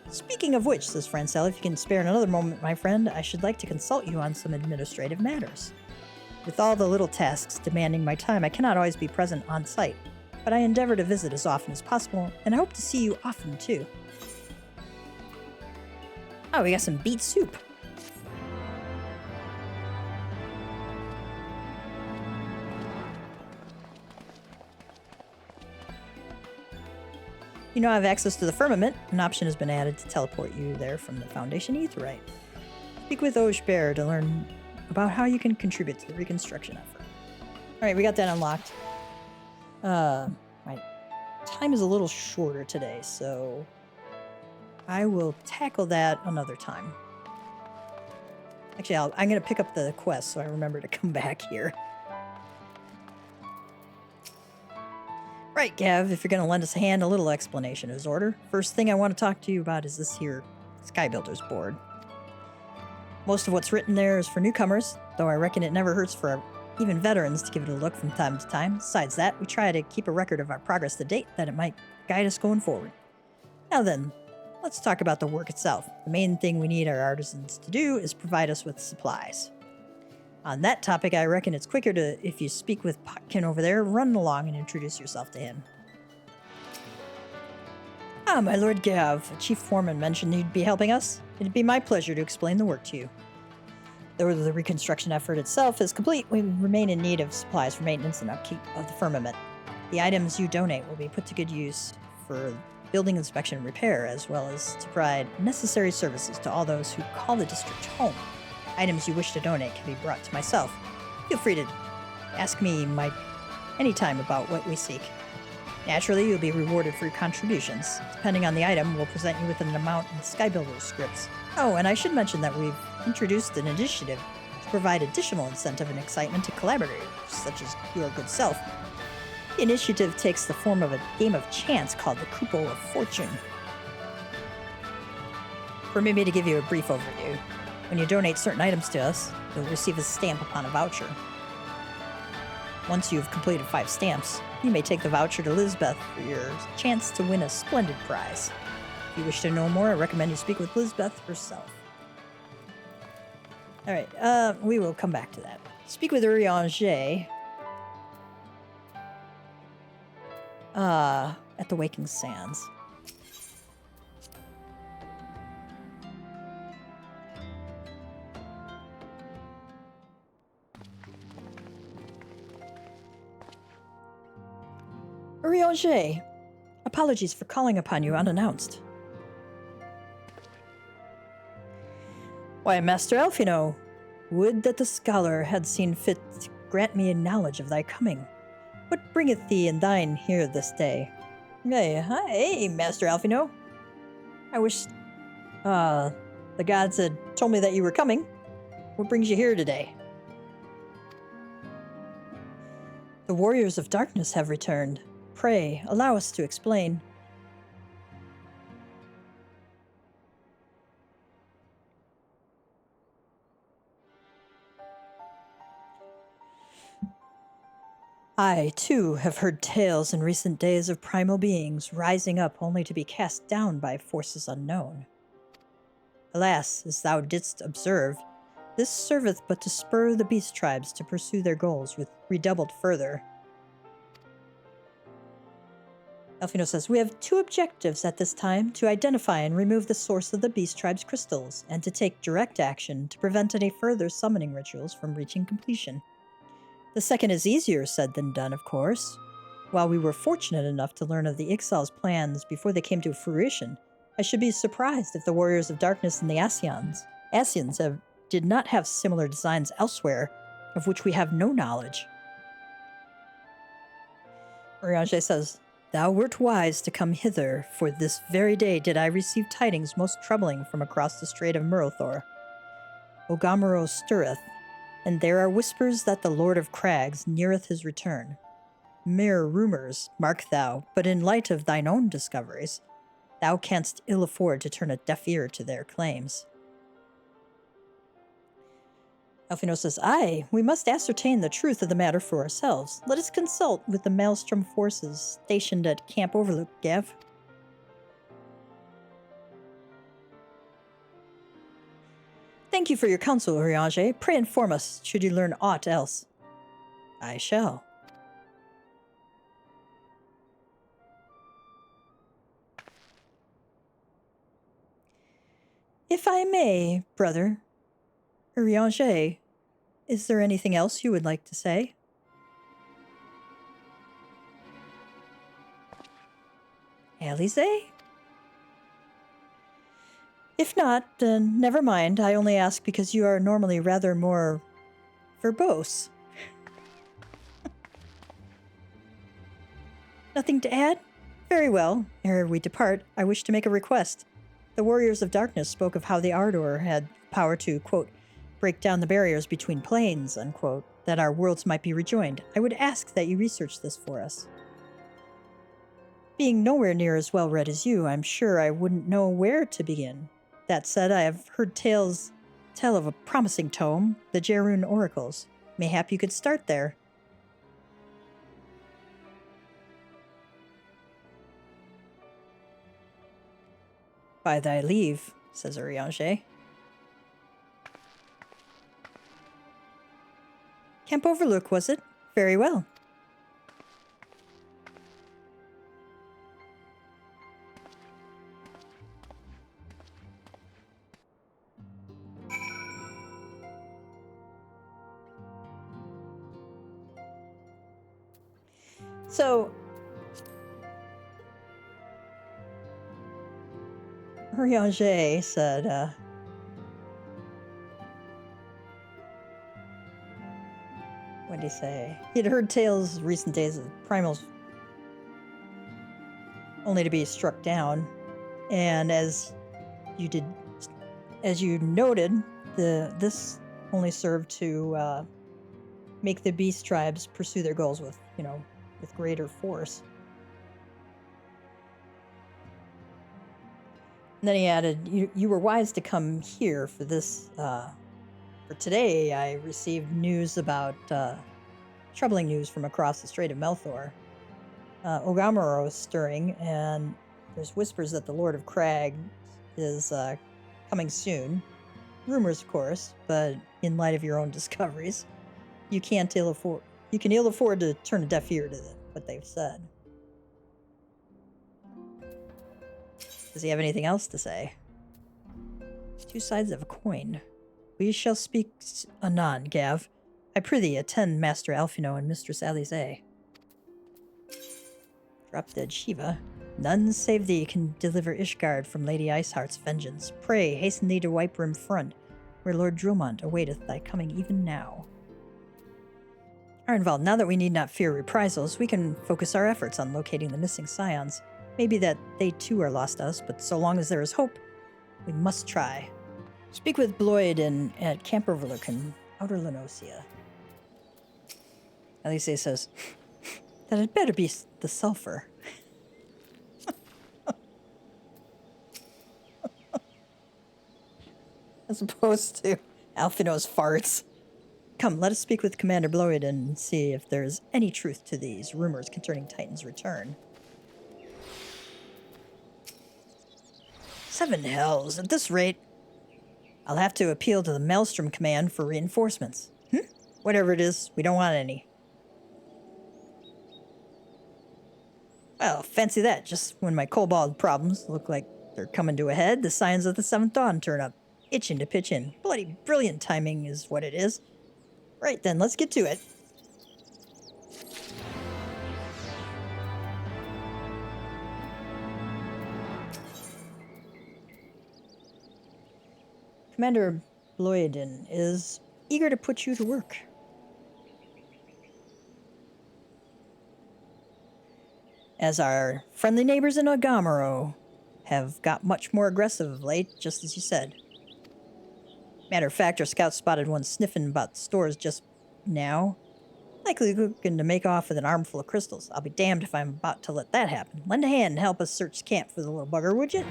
Speaking of which, says Francel, if you can spare another moment, my friend, I should like to consult you on some administrative matters. With all the little tasks demanding my time, I cannot always be present on site, but I endeavor to visit as often as possible, and I hope to see you often too. Oh, we got some beet soup. You now have access to the firmament. An option has been added to teleport you there from the Foundation Aetheryte. Speak with Ishgard to learn about how you can contribute to the reconstruction effort. Alright, we got that unlocked. My time is a little shorter today, so I will tackle that another time. Actually, I'm going to pick up the quest so I remember to come back here. Right, Gav, if you're going to lend us a hand, a little explanation is order. First thing I want to talk to you about is this here Skybuilder's board. Most of what's written there is for newcomers, though I reckon it never hurts for even veterans to give it a look from time to time. Besides that, we try to keep a record of our progress to date that it might guide us going forward. Now then, let's talk about the work itself. The main thing we need our artisans to do is provide us with supplies. On that topic, I reckon it's quicker to, if you speak with Potkin over there, run along and introduce yourself to him. Ah, my Lord Gav, the Chief Foreman mentioned you'd be helping us. It'd be my pleasure to explain the work to you. Though the reconstruction effort itself is complete, we remain in need of supplies for maintenance and upkeep of the firmament. The items you donate will be put to good use for building inspection and repair, as well as to provide necessary services to all those who call the district home. Items you wish to donate can be brought to myself. Feel free to ask me anytime about what we seek. Naturally, you'll be rewarded for your contributions. Depending on the item, we'll present you with an amount in Skybuilder's scripts. Oh, and I should mention that we've introduced an initiative to provide additional incentive and excitement to collaborators, such as your good self. The initiative takes the form of a game of chance called the Couple of Fortune. Permit me to give you a brief overview. When you donate certain items to us, you'll receive a stamp upon a voucher. Once you've completed 5 stamps, you may take the voucher to Lisbeth for your chance to win a splendid prize. If you wish to know more, I recommend you speak with Lisbeth herself. Alright, we will come back to that. Speak with Urianger at the Waking Sands. Urianger, apologies for calling upon you unannounced. Why, Master Elfino, would that the scholar had seen fit to grant me a knowledge of thy coming. What bringeth thee and thine here this day? Hey, Master Alphino. I wish, the gods had told me that you were coming. What brings you here today? The Warriors of Darkness have returned. Pray, allow us to explain. I, too, have heard tales in recent days of primal beings rising up only to be cast down by forces unknown. Alas, as thou didst observe, this serveth but to spur the beast tribes to pursue their goals with redoubled fervor. Alphino says, we have 2 objectives at this time: to identify and remove the source of the beast tribe's crystals, and to take direct action to prevent any further summoning rituals from reaching completion. The second is easier said than done, of course. While we were fortunate enough to learn of the Ixal's plans before they came to fruition, I should be surprised if the Warriors of Darkness and the Asians did not have similar designs elsewhere, of which we have no knowledge. Urianger says, Thou wert wise to come hither, for this very day did I receive tidings most troubling from across the Strait of Murrothor. Ogamuro stirreth, and there are whispers that the Lord of Crags neareth his return. Mere rumors, mark thou, but in light of thine own discoveries, thou canst ill afford to turn a deaf ear to their claims. Alphino says, Aye, we must ascertain the truth of the matter for ourselves. Let us consult with the Maelstrom forces stationed at Camp Overlook, Gav. Thank you for your counsel, Urianger. Pray inform us, should you learn aught else. I shall. If I may, brother, Urianger, is there anything else you would like to say? Alize? If not, then never mind. I only ask because you are normally rather more verbose. Nothing to add? Very well. Ere we depart, I wish to make a request. The Warriors of Darkness spoke of how the Ardor had power to, quote, break down the barriers between planes, unquote, that our worlds might be rejoined. I would ask that you research this for us. Being nowhere near as well read as you, I'm sure I wouldn't know where to begin. That said, I have heard tales tell of a promising tome, the Jerun Oracles. Mayhap you could start there. By thy leave, says Urianger. Camp Overlook, was it? Very well. So, Urianger said, what did he say? He had heard tales recent days of primals only to be struck down, and as you noted, this only served to make the beast tribes pursue their goals with greater force. And then he added, you were wise to come here for this. For today, I received news about, troubling news from across the Strait of Melthor. Ogamuro is stirring, and there's whispers that the Lord of Crag is coming soon. Rumors, of course, but in light of your own discoveries, you can ill afford to turn a deaf ear to what they've said. Does he have anything else to say? 2 sides of a coin. We shall speak anon, Gav. I prithee, attend Master Alphino and Mistress Alize. Drop-dead Shiva. None save thee can deliver Ishgard from Lady Iceheart's vengeance. Pray, hasten thee to White Brim Front, where Lord Dromont awaiteth thy coming even now. Arnvald, now that we need not fear reprisals, we can focus our efforts on locating the missing scions. Maybe that they too are lost to us, but so long as there is hope, we must try. Speak with Bloyd at Camp Overlook in Outer Lenosia. Alice says that it better be the sulfur. As opposed to Alphino's farts. Come, let us speak with Commander Bloyd and see if there is any truth to these rumors concerning Titan's return. 7 hells, at this rate, I'll have to appeal to the Maelstrom Command for reinforcements. Whatever it is, we don't want any. Well, fancy that. Just when my kobold problems look like they're coming to a head, the Scions of the Seventh Dawn turn up, itching to pitch in. Bloody brilliant timing is what it is. Right then, let's get to it. Commander Bloyd is eager to put you to work. As our friendly neighbors in Agamero have got much more aggressive of late, just as you said. Matter of fact, our scouts spotted one sniffing about the stores just now. Likely looking to make off with an armful of crystals. I'll be damned if I'm about to let that happen. Lend a hand and help us search camp for the little bugger, would you?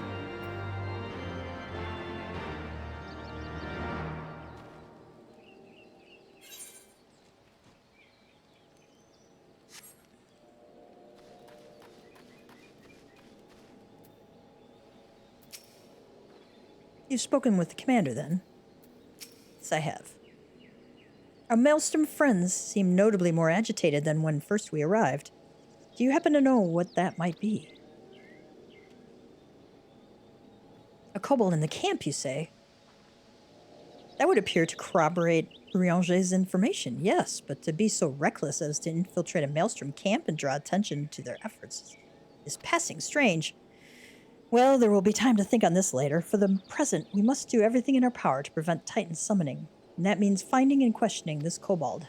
You've spoken with the commander, then? Yes, I have. Our Maelstrom friends seem notably more agitated than when first we arrived. Do you happen to know what that might be? A kobold in the camp, you say? That would appear to corroborate Urianger's information, yes, but to be so reckless as to infiltrate a Maelstrom camp and draw attention to their efforts is passing strange. Well, there will be time to think on this later. For the present, we must do everything in our power to prevent Titan summoning, and that means finding and questioning this kobold.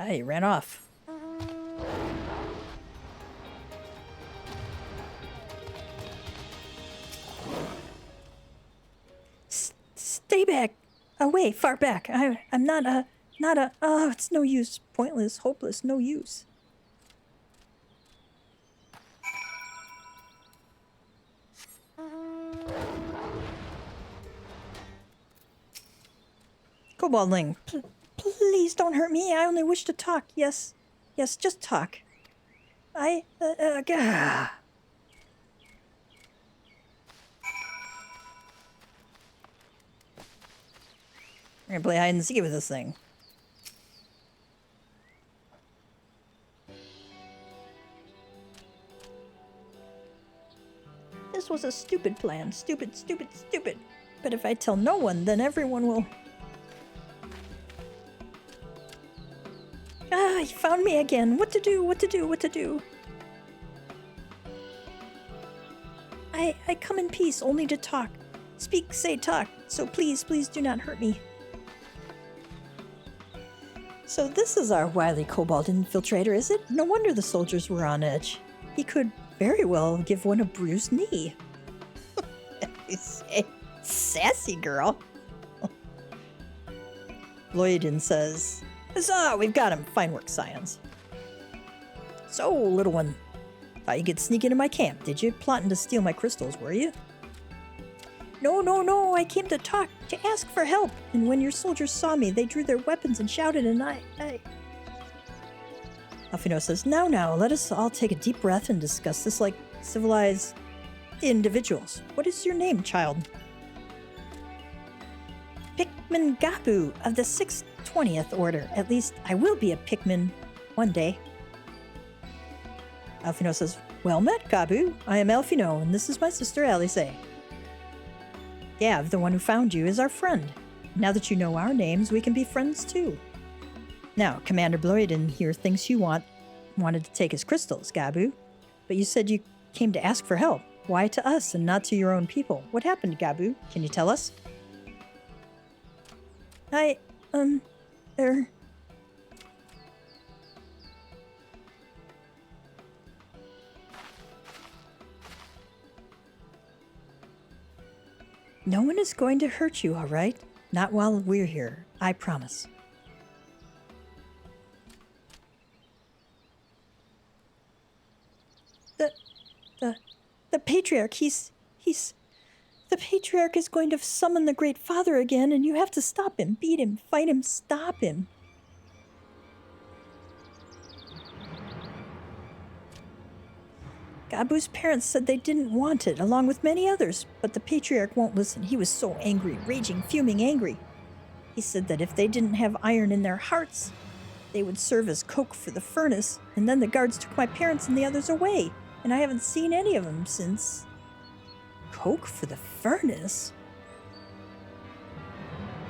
He ran off. Stay back. Away, far back. I'm not a... Oh, it's no use. Pointless, hopeless, no use. Koboldling, please don't hurt me. I only wish to talk. Yes, just talk. Gah. We're gonna play hide and seek with this thing. This was a stupid plan. Stupid. But if I tell no one, then everyone will... He found me again. What to do? I come in peace, only to talk. Speak, say, talk. So please do not hurt me. So this is our wily kobold infiltrator, is it? No wonder the soldiers were on edge. He could very well give one a bruised knee. You say, sassy girl. Bloyd says, Huzzah, we've got him. Fine work, Scions. So, little one, thought you could sneak into my camp, did you? Plotting to steal my crystals, were you? No, I came to talk, to ask for help. And when your soldiers saw me, they drew their weapons and shouted, and I... Alphino says, Now, let us all take a deep breath and discuss this like civilized individuals. What is your name, child? Pikmin Gabu of the 620th Order. At least I will be a Pikmin one day. Alphino says, Well met, Gabu. I am Alphino, and this is my sister, Alice. Gav, the one who found you, is our friend. Now that you know our names, we can be friends too. Now, Commander Bloyd here thinks you want wanted to take his crystals, Gabu. But you said you came to ask for help. Why to us and not to your own people? What happened, Gabu? Can you tell us? No one is going to hurt you, all right? Not while we're here, I promise. The Patriarch, the Patriarch is going to summon the Great Father again, and you have to stop him, beat him, fight him, stop him. Gabu's parents said they didn't want it, along with many others, but the Patriarch won't listen. He was so angry, raging, fuming angry. He said that if they didn't have iron in their hearts, they would serve as coke for the furnace, and then the guards took my parents and the others away, and I haven't seen any of them since. Coke for the furnace?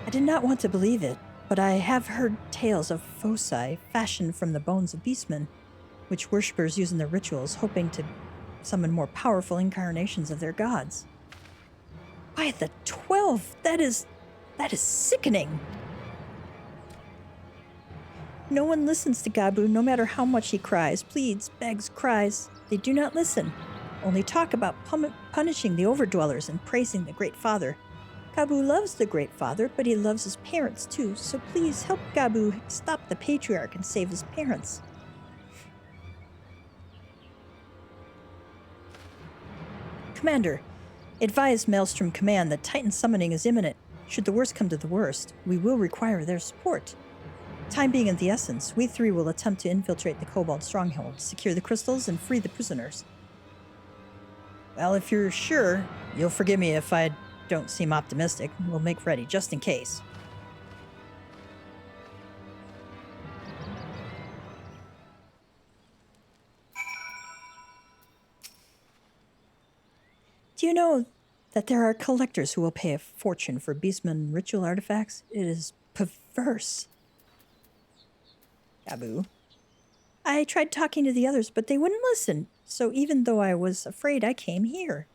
I did not want to believe it, but I have heard tales of foci fashioned from the bones of beastmen, which worshippers use in their rituals, hoping to summon more powerful incarnations of their gods. By the 12, that is sickening. No one listens to Gabu, no matter how much he cries, pleads, begs, cries. They do not listen, only talk about punishing the overdwellers and praising the Great Father. Gabu loves the Great Father, but he loves his parents too, so please help Gabu stop the Patriarch and save his parents. Commander, advise Maelstrom Command that Titan summoning is imminent. Should the worst come to the worst, we will require their support. Time being of the essence, we three will attempt to infiltrate the Cobalt stronghold, secure the crystals, and free the prisoners. Well, if you're sure, you'll forgive me if I don't seem optimistic. We'll make ready, just in case. Do you know that there are collectors who will pay a fortune for beastmen ritual artifacts? It is perverse. Gabu. I tried talking to the others, but they wouldn't listen. So even though I was afraid, I came here.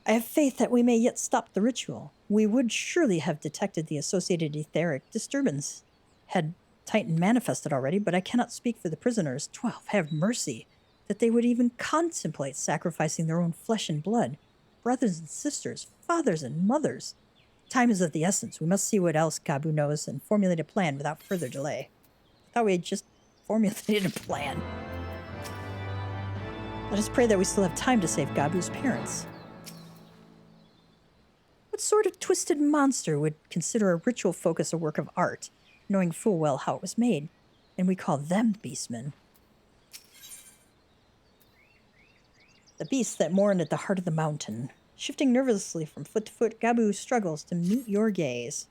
I have faith that we may yet stop the ritual. We would surely have detected the associated etheric disturbance had Titan manifested already, but I cannot speak for the prisoners. 12, have mercy, that they would even contemplate sacrificing their own flesh and blood. Brothers and sisters, fathers and mothers. Time is of the essence. We must see what else Gabu knows and formulate a plan without further delay. I thought we had just formulated a plan. Let us pray that we still have time to save Gabu's parents. What sort of twisted monster would consider a ritual focus a work of art, knowing full well how it was made? And we call them beastmen. The beasts that mourn at the heart of the mountain. Shifting nervously from foot to foot, Gabu struggles to meet your gaze.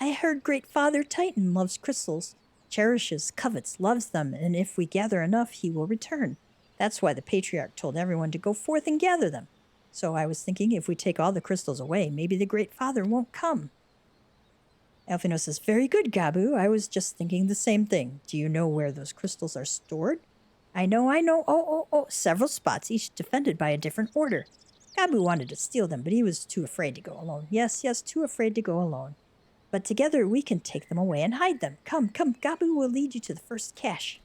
I heard Great Father Titan loves crystals, cherishes, covets, loves them, and if we gather enough, he will return. That's why the Patriarch told everyone to go forth and gather them. So I was thinking if we take all the crystals away, maybe the Great Father won't come. Alphino says, very good, Gabu. I was just thinking the same thing. Do you know where those crystals are stored? I know. Oh, several spots, each defended by a different order. Gabu wanted to steal them, but he was too afraid to go alone. Yes, too afraid to go alone. But together we can take them away and hide them. Come, Gabu will lead you to the first cache.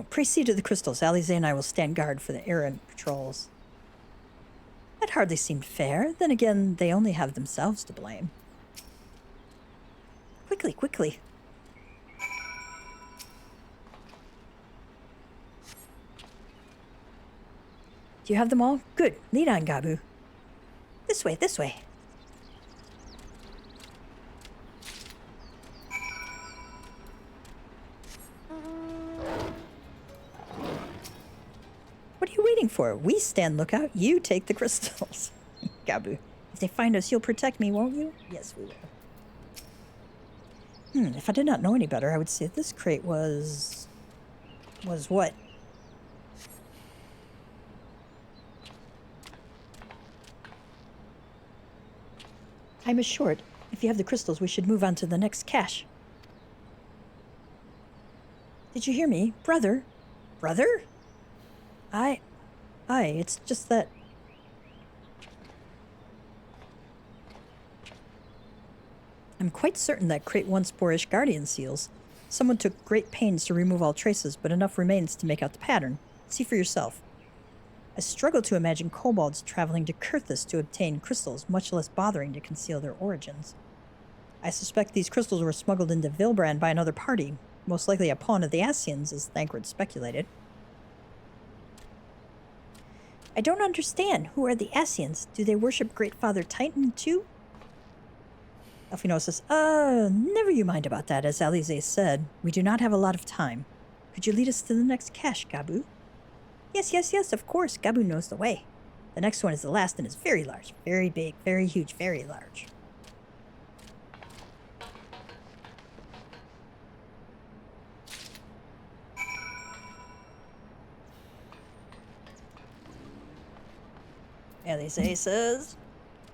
Proceed to the crystals. Alize and I will stand guard for the errant patrols. That hardly seemed fair. Then again, they only have themselves to blame. Quickly. Do you have them all? Good. Lead on, Gabu. This way. What are you waiting for? We stand lookout. You take the crystals. Gabu. If they find us, you'll protect me, won't you? Yes, we will. If I did not know any better, I would say this crate was what? Time is short. If you have the crystals, we should move on to the next cache. Did you hear me? Brother? Brother? It's just that... I'm quite certain that crate once bore Ishgardian seals. Someone took great pains to remove all traces, but enough remains to make out the pattern. See for yourself. I struggle to imagine kobolds traveling to Kurthus to obtain crystals, much less bothering to conceal their origins. I suspect these crystals were smuggled into Vilbrand by another party, most likely a pawn of the Ascians, as Thancred speculated. I don't understand. Who are the Ascians? Do they worship Great Father Titan, too? Elfino says, never you mind about that, as Alize said. We do not have a lot of time. Could you lead us to the next cache, Gabu? Yes, of course. Gabu knows the way. The next one is the last and is very large. Very big, very huge, very large. Alize says,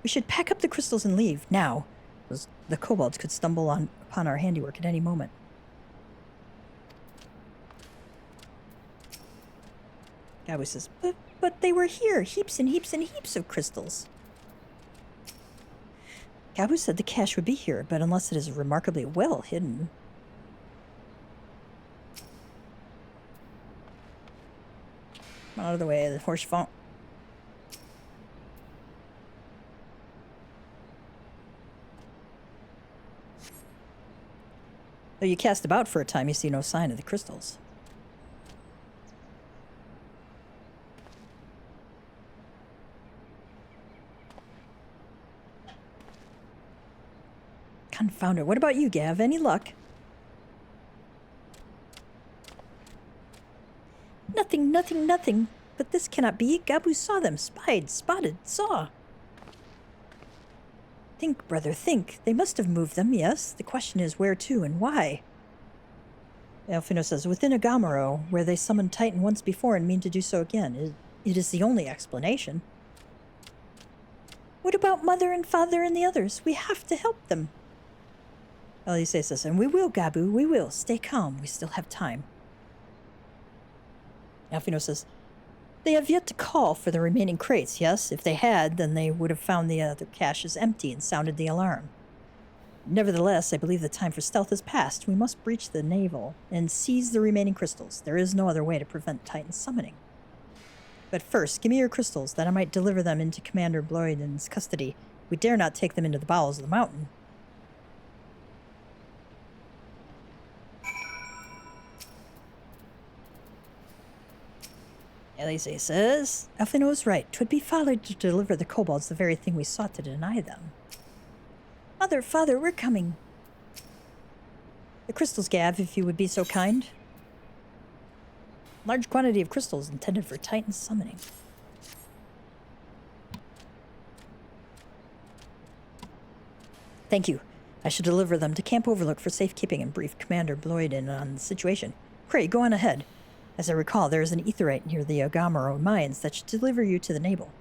we should pack up the crystals and leave, now. The kobolds could stumble upon our handiwork at any moment. Gabu says, but they were here. Heaps and heaps and heaps of crystals. Gabu said the cache would be here, but unless it is remarkably well hidden. Out of the way, the horse font. Though you cast about for a time, you see no sign of the crystals. Confound it. What about you, Gav? Any luck? Nothing. But this cannot be. Gabu saw them. Spotted, saw. Think, brother, think. They must have moved them, yes. The question is where to and why. Elfino says, within Agamaro, where they summoned Titan once before and mean to do so again. It is the only explanation. What about Mother and Father and the others? We have to help them. Alice says, and we will, Gabu, we will. Stay calm. We still have time. Elfino says, they have yet to call for the remaining crates, yes? If they had, then they would have found the other caches empty and sounded the alarm. Nevertheless, I believe the time for stealth has passed. We must breach the Navel and seize the remaining crystals. There is no other way to prevent Titan summoning. But first, give me your crystals, that I might deliver them into Commander Bloyden's custody. We dare not take them into the bowels of the mountain. Alize says, Elfino is right. 'Twould be folly to deliver the kobolds the very thing we sought to deny them. Mother, Father, we're coming. The crystals, Gav, if you would be so kind. Large quantity of crystals intended for Titan summoning. Thank you. I should deliver them to Camp Overlook for safekeeping and brief Commander Bloyden on the situation. Pray, go on ahead. As I recall, there is an aetheryte near the Agamaro mines that should deliver you to the Navel.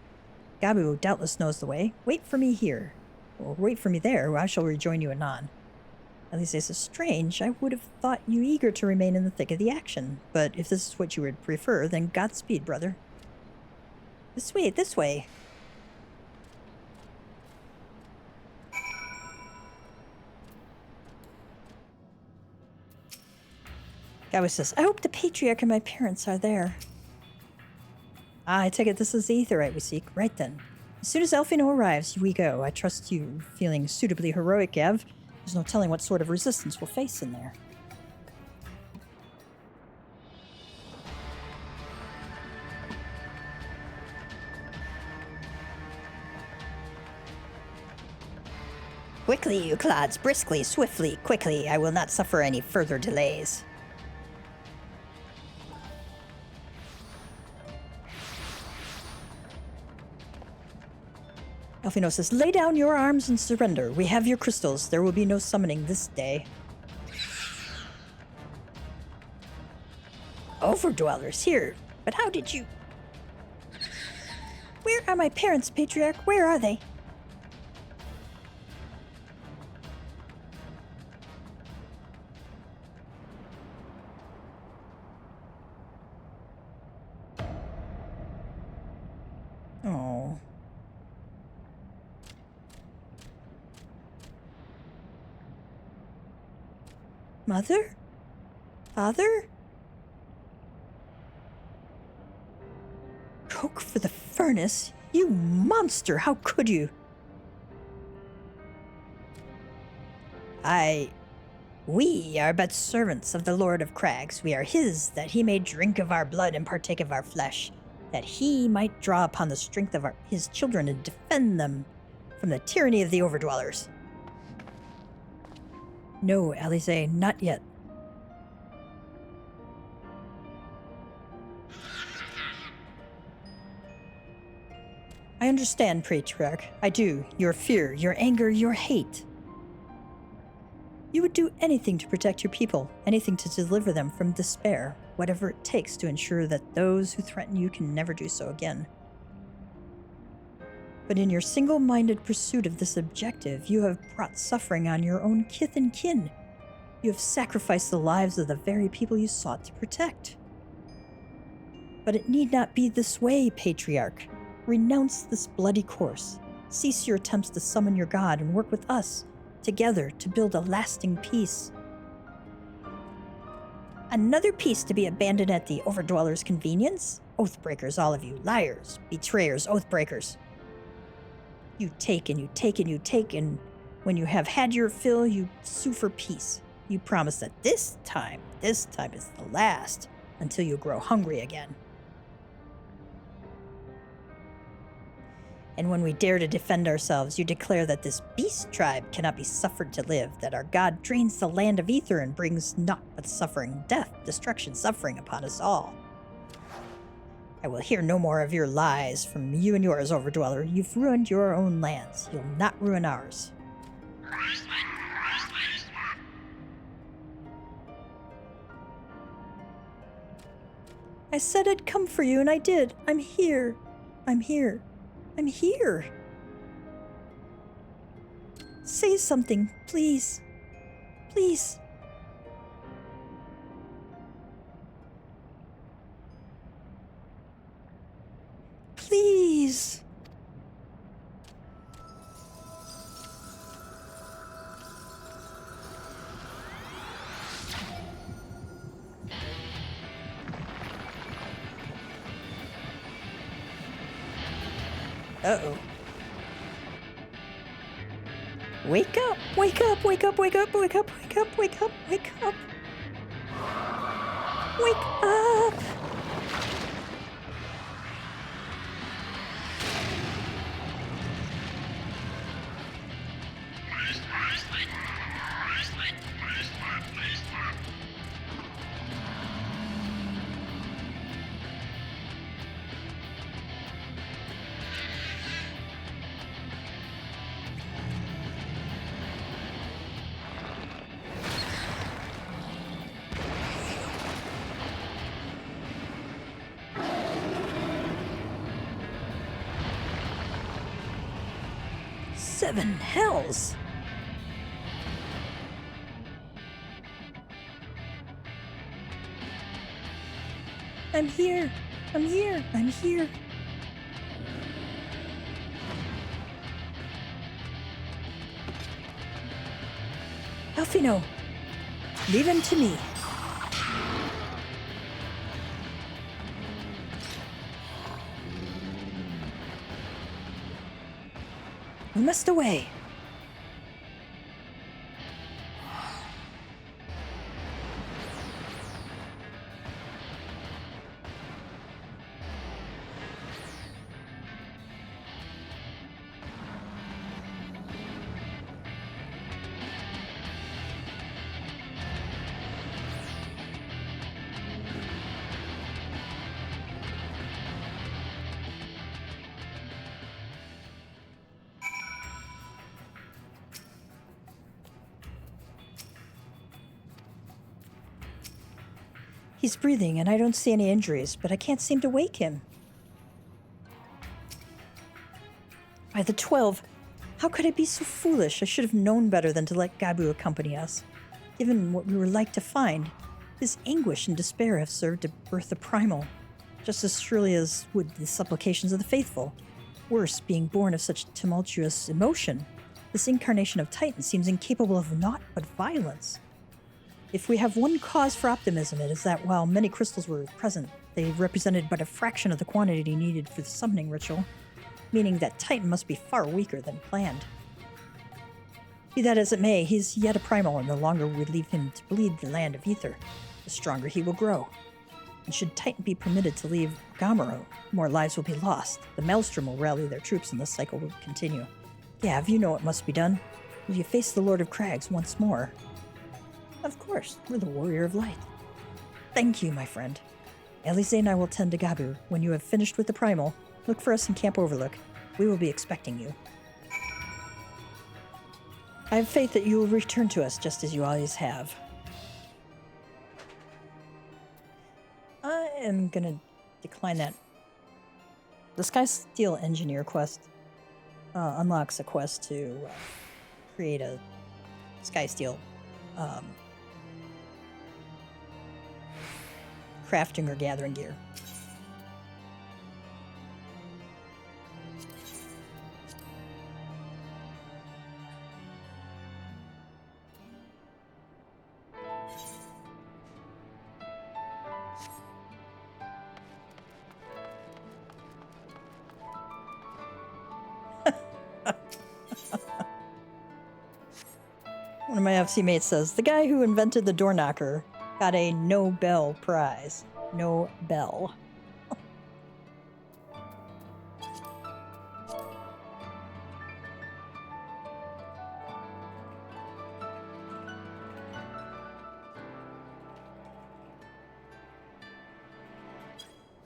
Gabu doubtless knows the way. Wait for me here. Or wait for me there, I shall rejoin you anon. Alice says, strange. I would have thought you eager to remain in the thick of the action. But if this is what you would prefer, then Godspeed, brother. This way. Gabu says, I hope the Patriarch and my parents are there. I take it this is the aetheryte we seek. Right then. As soon as Elfino arrives, we go. I trust you feeling suitably heroic, Gav. There's no telling what sort of resistance we'll face in there. Quickly, you clods, briskly, swiftly, quickly. I will not suffer any further delays. Elfino says, lay down your arms and surrender. We have your crystals. There will be no summoning this day. Overdwellers here. But how did you... Where are my parents, Patriarch? Where are they? Mother? Father? Coke for the furnace? You monster! How could you? We are but servants of the Lord of Crags. We are his, that he may drink of our blood and partake of our flesh, that he might draw upon the strength of his children and defend them from the tyranny of the overdwellers. No, Alize, not yet. I understand, Patriarch. I do. Your fear, your anger, your hate. You would do anything to protect your people, anything to deliver them from despair, whatever it takes to ensure that those who threaten you can never do so again. But in your single-minded pursuit of this objective, you have brought suffering on your own kith and kin. You have sacrificed the lives of the very people you sought to protect. But it need not be this way, Patriarch. Renounce this bloody course. Cease your attempts to summon your god and work with us, together, to build a lasting peace. Another peace to be abandoned at the Overdwellers' convenience? Oathbreakers, all of you. Liars, betrayers, oathbreakers. You take and you take and you take, and when you have had your fill, you sue for peace. You promise that this time is the last, until you grow hungry again. And when we dare to defend ourselves, you declare that this beast tribe cannot be suffered to live, that our god drains the land of ether and brings naught but suffering, death, destruction, suffering upon us all. I will hear no more of your lies from you and yours, Overdweller. You've ruined your own lands. You'll not ruin ours. I said I'd come for you, and I did. I'm here. I'm here. I'm here. Say something, please. Please. Please. Uh-oh. Wake up! Wake up! Wake up! Wake up! Wake up! Wake up! Wake up! Wake up! Wake up! Seven hells! I'm here! I'm here! I'm here! Alfino! Leave him to me! We must away. He's breathing, and I don't see any injuries, but I can't seem to wake him. By the 12, how could I be so foolish? I should have known better than to let Gabu accompany us. Given what we were like to find, his anguish and despair have served to birth the primal, just as surely as would the supplications of the faithful. Worse, being born of such tumultuous emotion, this incarnation of Titan seems incapable of naught but violence. If we have one cause for optimism, it is that while many crystals were present, they represented but a fraction of the quantity needed for the summoning ritual, meaning that Titan must be far weaker than planned. Be that as it may, he's yet a primal, and the longer we leave him to bleed the land of ether, the stronger he will grow. And should Titan be permitted to leave Gamero, more lives will be lost. The Maelstrom will rally their troops and the cycle will continue. Gav, you know what must be done. Will you face the Lord of Crags once more? Of course, we're the Warrior of Light. Thank you, my friend. Alize and I will tend to Gabu. When you have finished with the primal, look for us in Camp Overlook. We will be expecting you. I have faith that you will return to us just as you always have. I am gonna decline that. The Skysteel Engineer quest unlocks a quest to create a Skysteel crafting or gathering gear. One of my FC mates says, the guy who invented the door knocker got a Nobel Prize. Nobel.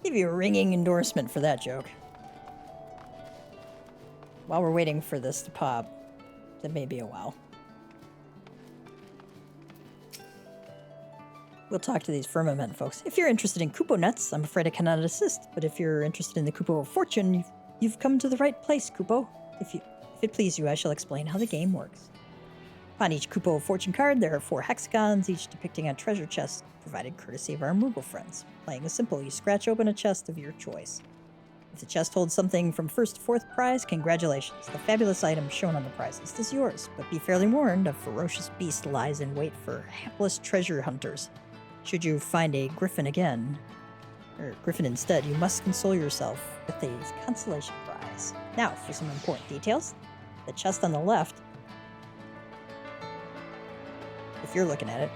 Give you a ringing endorsement for that joke. While we're waiting for this to pop, that may be a while. We'll talk to these Firmament folks. If you're interested in Kupo nuts, I'm afraid I cannot assist, but if you're interested in the Kupo of Fortune, you've come to the right place, Kupo. If it please you, I shall explain how the game works. Upon each Kupo of Fortune card, there are 4 hexagons, each depicting a treasure chest, provided courtesy of our Moogle friends. Playing is simple. You scratch open a chest of your choice. If the chest holds something from 1st to 4th prize, congratulations. The fabulous item shown on the prize list is yours, but be fairly warned, a ferocious beast lies in wait for hapless treasure hunters. Should you find a griffin instead, you must console yourself with a consolation prize. Now, for some important details. The chest on the left, if you're looking at it,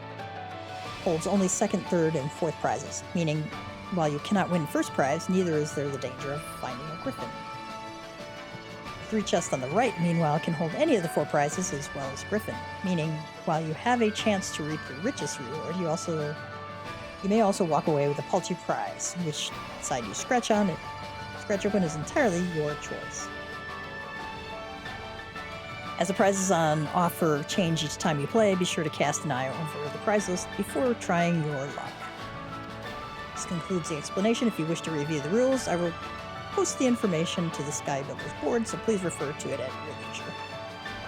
holds only 2nd, 3rd, and 4th prizes, meaning while you cannot win 1st prize, neither is there the danger of finding a griffin. 3 chests on the right, meanwhile, can hold any of the 4 prizes as well as griffin, meaning while you have a chance to reap the richest reward, you may also walk away with a paltry prize. Which side you scratch open is entirely your choice. As the prizes on offer change each time you play, be sure to cast an eye over the prize list before trying your luck. This concludes the explanation. If you wish to review the rules, I will post the information to the Sky Builders board, so please refer to it at your leisure.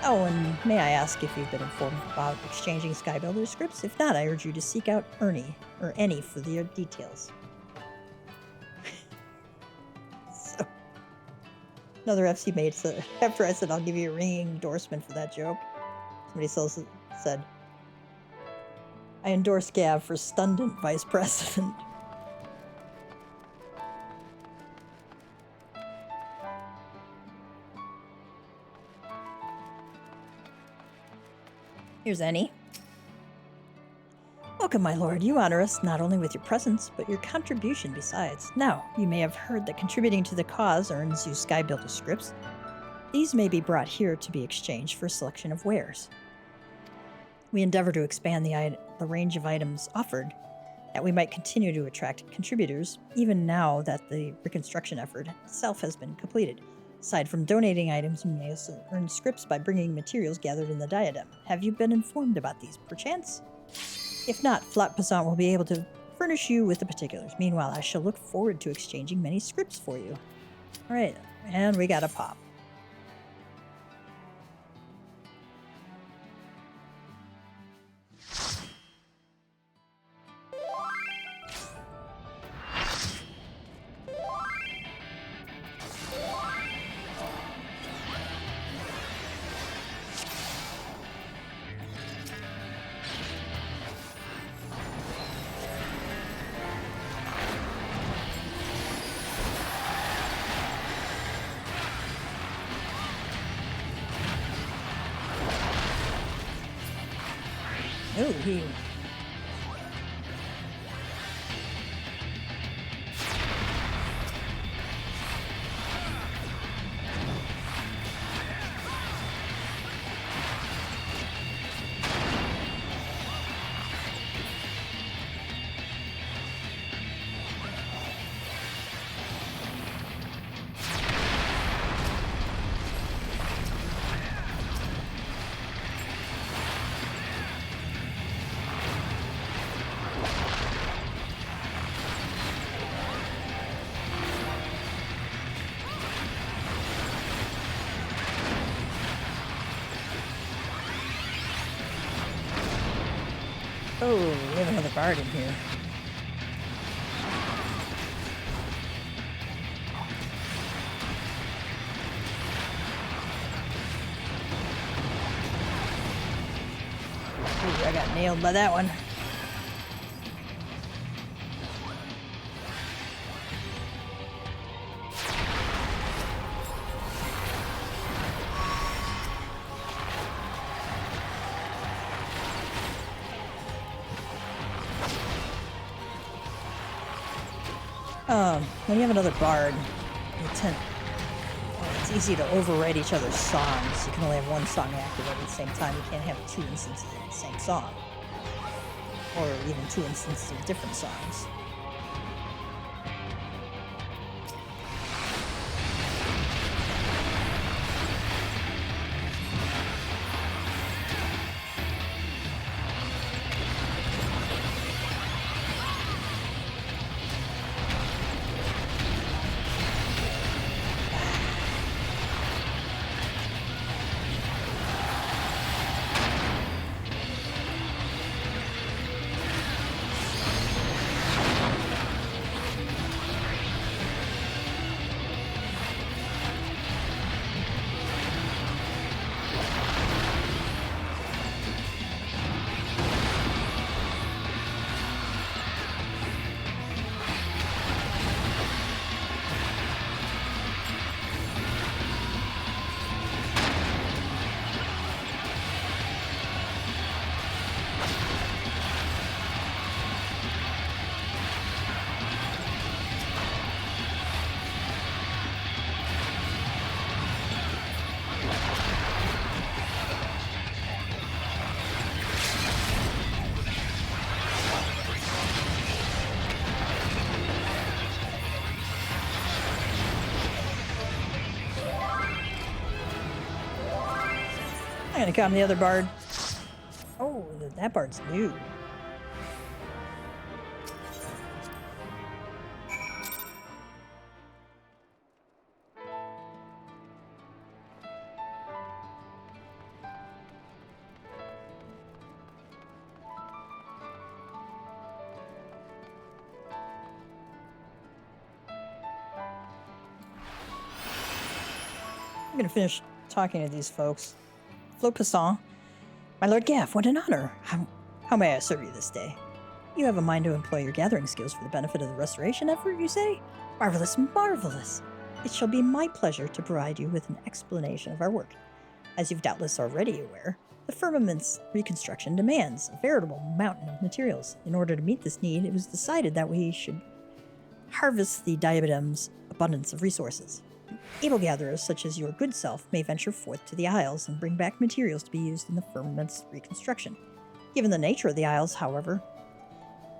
Oh, and may I ask if you've been informed about exchanging Sky Builders scripts? If not, I urge you to seek out Ernie or Annie for the details. So, another FC mate said, after I said I'll give you a ringing endorsement for that joke, somebody else said, I endorse Gav for Stundant Vice President. Here's Annie. Welcome, my lord. You honor us not only with your presence, but your contribution besides. Now, you may have heard that contributing to the cause earns you Sky Builder scripts. These may be brought here to be exchanged for a selection of wares. We endeavor to expand the range of items offered, that we might continue to attract contributors, even now that the reconstruction effort itself has been completed. Aside from donating items, you may also earn scripts by bringing materials gathered in the diadem. Have you been informed about these, perchance? If not, Flat Passant will be able to furnish you with the particulars. Meanwhile, I shall look forward to exchanging many scripts for you. Alright, and we got a pop. Ooh. Oh, we have another bard in here. Ooh, I got nailed by that one. When you have another bard, it's easy to overwrite each other's songs. You can only have one song active at the same time. You can't have two instances of the same song. Or even two instances of different songs. I'm gonna come the other bard. Oh, that bard's new. I'm gonna finish talking to these folks. Flo Passant, my Lord Gaff, what an honor. How may I serve you this day? You have a mind to employ your gathering skills for the benefit of the restoration effort, you say? Marvelous, marvelous. It shall be my pleasure to provide you with an explanation of our work. As you've doubtless already aware, the Firmament's reconstruction demands a veritable mountain of materials. In order to meet this need, it was decided that we should harvest the diadem's abundance of resources. Able gatherers such as your good self may venture forth to the Isles and bring back materials to be used in the Firmament's reconstruction. Given the nature of the Isles, however,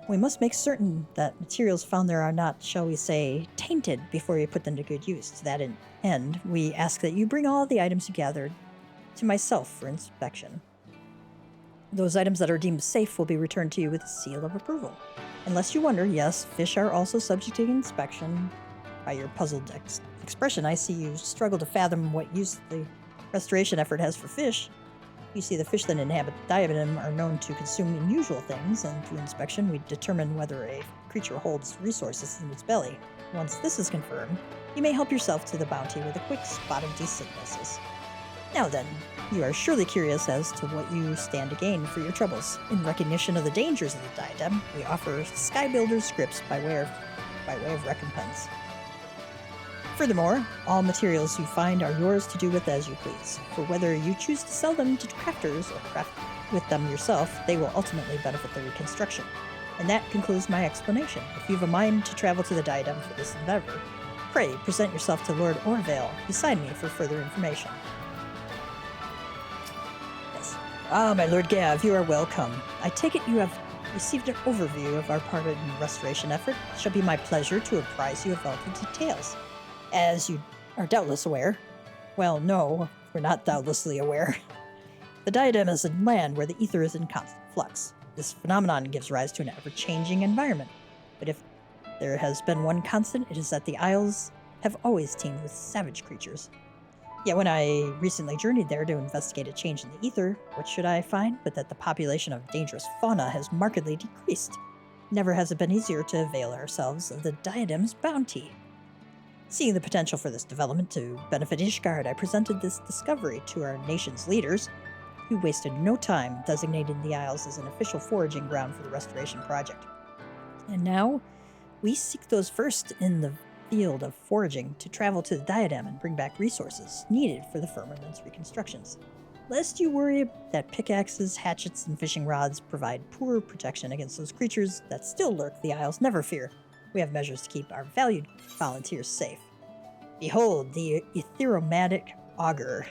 we must make certain that materials found there are not, shall we say, tainted before you put them to good use. To that end, we ask that you bring all the items you gathered to myself for inspection. Those items that are deemed safe will be returned to you with a seal of approval. Unless you wonder, yes, fish are also subject to inspection. By your puzzled expression, I see you struggle to fathom what use the restoration effort has for fish. You see, the fish that inhabit the diadem are known to consume unusual things, and through inspection we determine whether a creature holds resources in its belly. Once this is confirmed, you may help yourself to the bounty with a quick spot of these sicknesses. Now then, you are surely curious as to what you stand to gain for your troubles. In recognition of the dangers of the diadem, we offer Skybuilder's scripts by way of recompense. Furthermore, all materials you find are yours to do with as you please, for whether you choose to sell them to crafters or with them yourself, they will ultimately benefit the reconstruction. And that concludes my explanation. If you've a mind to travel to the Diadem for this endeavor, pray present yourself to Lord Orvale beside me for further information. Yes. Ah, my Lord Gav, you are welcome. I take it you have received an overview of our part in the restoration effort. It shall be my pleasure to apprise you of all the details. As you are doubtless aware, well, no, we're not doubtlessly aware. The Diadem is a land where the ether is in constant flux. This phenomenon gives rise to an ever-changing environment. But if there has been one constant, it is that the Isles have always teemed with savage creatures. Yet when I recently journeyed there to investigate a change in the ether, what should I find but that the population of dangerous fauna has markedly decreased. Never has it been easier to avail ourselves of the Diadem's bounty. Seeing the potential for this development to benefit Ishgard, I presented this discovery to our nation's leaders, who wasted no time designating the Isles as an official foraging ground for the restoration project. And now, we seek those first in the field of foraging to travel to the Diadem and bring back resources needed for the Firmament's reconstructions. Lest you worry that pickaxes, hatchets, and fishing rods provide poor protection against those creatures that still lurk the Isles, never fear. We have measures to keep our valued volunteers safe. Behold, the etheromatic auger.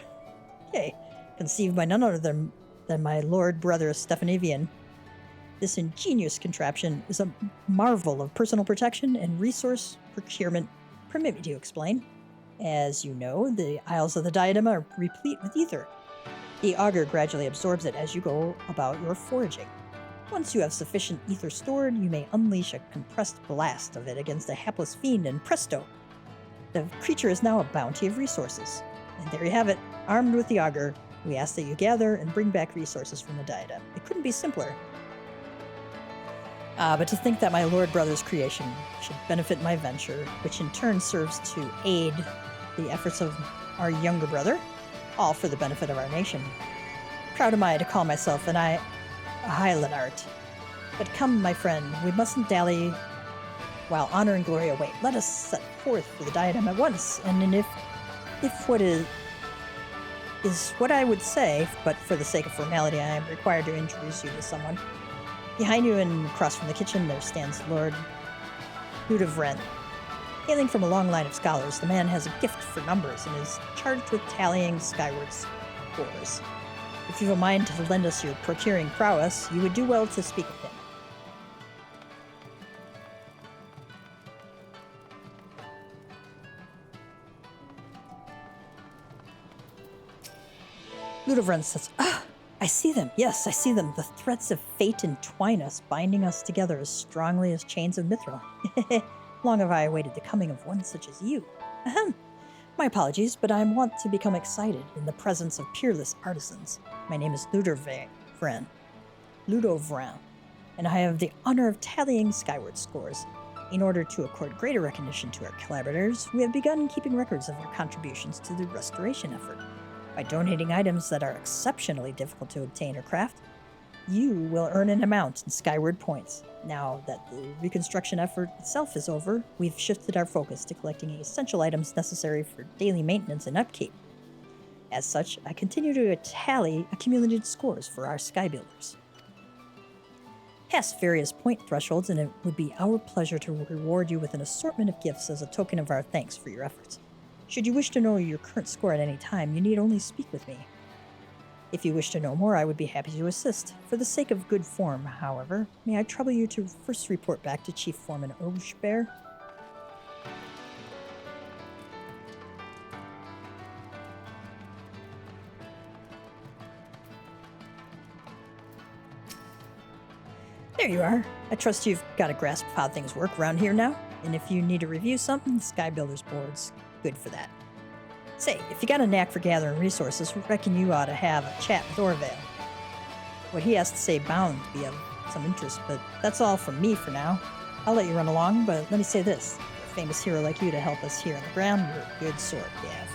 Okay. Conceived by none other than my lord brother Stephanivian. This ingenious contraption is a marvel of personal protection and resource procurement. Permit me to explain. As you know, the Isles of the Diadem are replete with ether. The auger gradually absorbs it as you go about your foraging. Once you have sufficient ether stored, you may unleash a compressed blast of it against a hapless fiend, and presto! The creature is now a bounty of resources. And there you have it, armed with the auger. We ask that you gather and bring back resources from the Diadem. It couldn't be simpler. But to think that my lord brother's creation should benefit my venture, which in turn serves to aid the efforts of our younger brother, all for the benefit of our nation. Proud am I to call myself a Highlandart. But come, my friend, we mustn't dally while honor and glory await. Let us set forth for the Diadem at once, and if what is what I would say, but for the sake of formality, I am required to introduce you to someone. Behind you and across from the kitchen, there stands Lord Ludovren. Hailing from a long line of scholars, the man has a gift for numbers and is charged with tallying skyward scores. If you've a mind to lend us your procuring prowess, you would do well to speak with him. Ludovren says, I see them. Yes, I see them. The threads of fate entwine us, binding us together as strongly as chains of mithril. Long have I awaited the coming of one such as you. Ahem. My apologies, but I am wont to become excited in the presence of peerless artisans. My name is Ludovren, and I have the honor of tallying skyward scores. In order to accord greater recognition to our collaborators, we have begun keeping records of our contributions to the restoration effort. By donating items that are exceptionally difficult to obtain or craft, you will earn an amount in skyward points. Now that the reconstruction effort itself is over, we've shifted our focus to collecting essential items necessary for daily maintenance and upkeep. As such, I continue to tally accumulated scores for our skybuilders. Pass various point thresholds, and it would be our pleasure to reward you with an assortment of gifts as a token of our thanks for your efforts. Should you wish to know your current score at any time, you need only speak with me. If you wish to know more, I would be happy to assist. For the sake of good form, however, may I trouble you to first report back to Chief Foreman Oshbear? There you are. I trust you've got a grasp of how things work around here now, and if you need to review something, the Sky Builders Board's good for that. Say, if you got a knack for gathering resources, we reckon you ought to have a chat with Orvale. What he has to say bound to be of some interest, but that's all from me for now. I'll let you run along, but let me say this. For a famous hero like you to help us here on the ground, you're a good sort, Gav.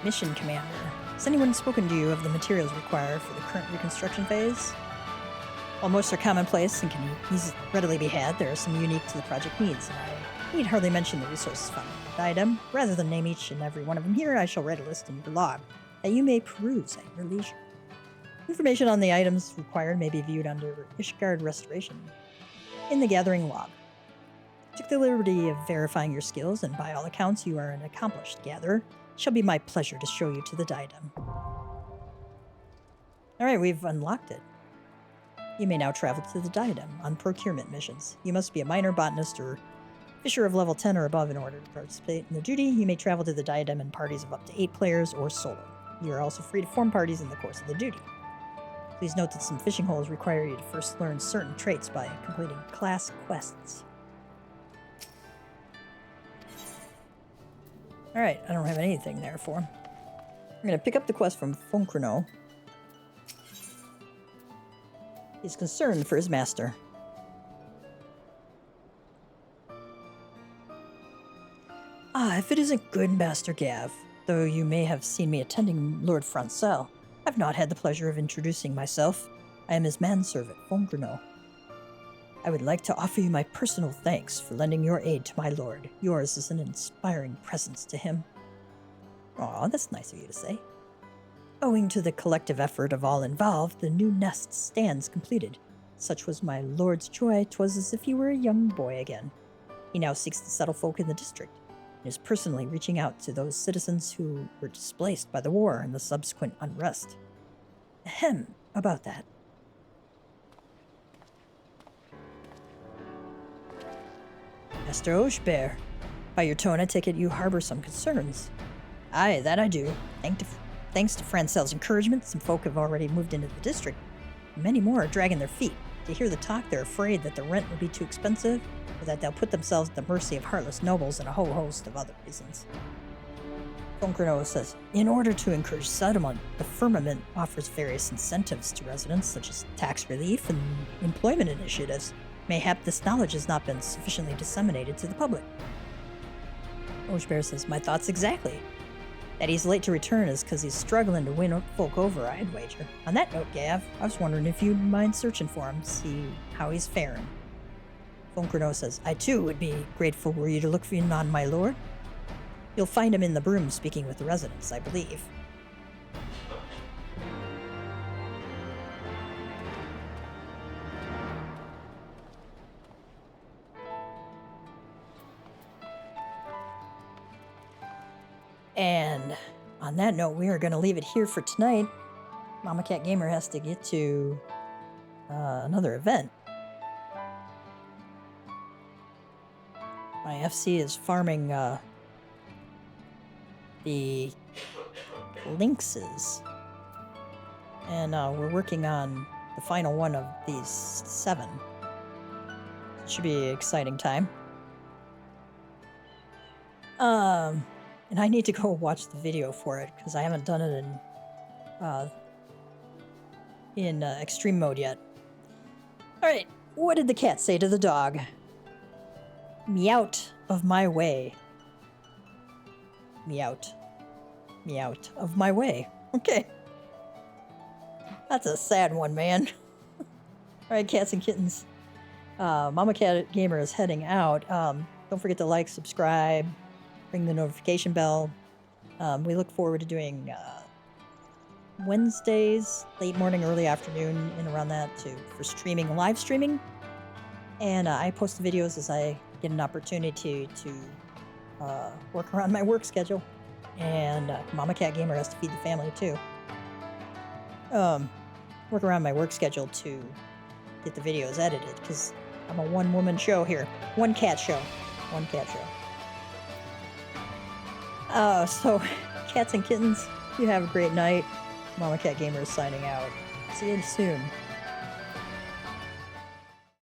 Mission Commander. Has anyone spoken to you of the materials required for the current reconstruction phase? While most are commonplace and can readily be had, there are some unique to the project needs, and I need hardly mention the resources found in the item. Rather than name each and every one of them here, I shall write a list in your log that you may peruse at your leisure. Information on the items required may be viewed under Ishgard Restoration in the Gathering log. I took the liberty of verifying your skills, and by all accounts you are an accomplished gatherer. It shall be my pleasure to show you to the diadem. Alright, we've unlocked it. You may now travel to the diadem on procurement missions. You must be a minor botanist or fisher of level 10 or above in order to participate in the duty. You may travel to the diadem in parties of up to 8 players or solo. You are also free to form parties in the course of the duty. Please note that some fishing holes require you to first learn certain traits by completing class quests. Alright, I don't have anything there for him. I'm going to pick up the quest from Fonkrino. He's concerned for his master. If it isn't good, Master Gav, though you may have seen me attending Lord Francel, I've not had the pleasure of introducing myself. I am his manservant, Fonkrino. I would like to offer you my personal thanks for lending your aid to my lord. Yours is an inspiring presence to him. Aw, that's nice of you to say. Owing to the collective effort of all involved, the new nest stands completed. Such was my lord's joy, 'twas as if he were a young boy again. He now seeks to settle folk in the district, and is personally reaching out to those citizens who were displaced by the war and the subsequent unrest. Ahem, about that. Master Oshbear, by your tone I take it you harbor some concerns. Aye, that I do. Thanks to Francel's encouragement, some folk have already moved into the district. Many more are dragging their feet. To hear the talk, they're afraid that the rent will be too expensive, or that they'll put themselves at the mercy of heartless nobles and a whole host of other reasons. Fonkrino says, in order to encourage settlement, the Firmament offers various incentives to residents, such as tax relief and employment initiatives. Mayhap this knowledge has not been sufficiently disseminated to the public. Oshbear says, my thoughts exactly. That he's late to return is because he's struggling to win folk over, I'd wager. On that note, Gav, I was wondering if you'd mind searching for him, see how he's faring. Fonkrino says, I too would be grateful were you to look for him on my lord. You'll find him in the broom speaking with the residents, I believe. And on that note, we are going to leave it here for tonight. Mama Cat Gamer has to get to another event. My FC is farming the lynxes. And we're working on the final one of these 7. It should be an exciting time. And I need to go watch the video for it, because I haven't done it in extreme mode yet. Alright, what did the cat say to the dog? Meout of my way. Meout. Meout of my way. Okay. That's a sad one, man. Alright, cats and kittens. Mama Cat Gamer is heading out. Don't forget to like, subscribe, ring the notification bell. We look forward to doing Wednesdays, late morning, early afternoon, and around that for streaming, live streaming. And I post videos as I get an opportunity to work around my work schedule. And Mama Cat Gamer has to feed the family too. Work around my work schedule to get the videos edited, because I'm a one-woman show here. One cat show. One cat show. So, cats and kittens, you have a great night. Mama Cat Gamer is signing out. See you soon.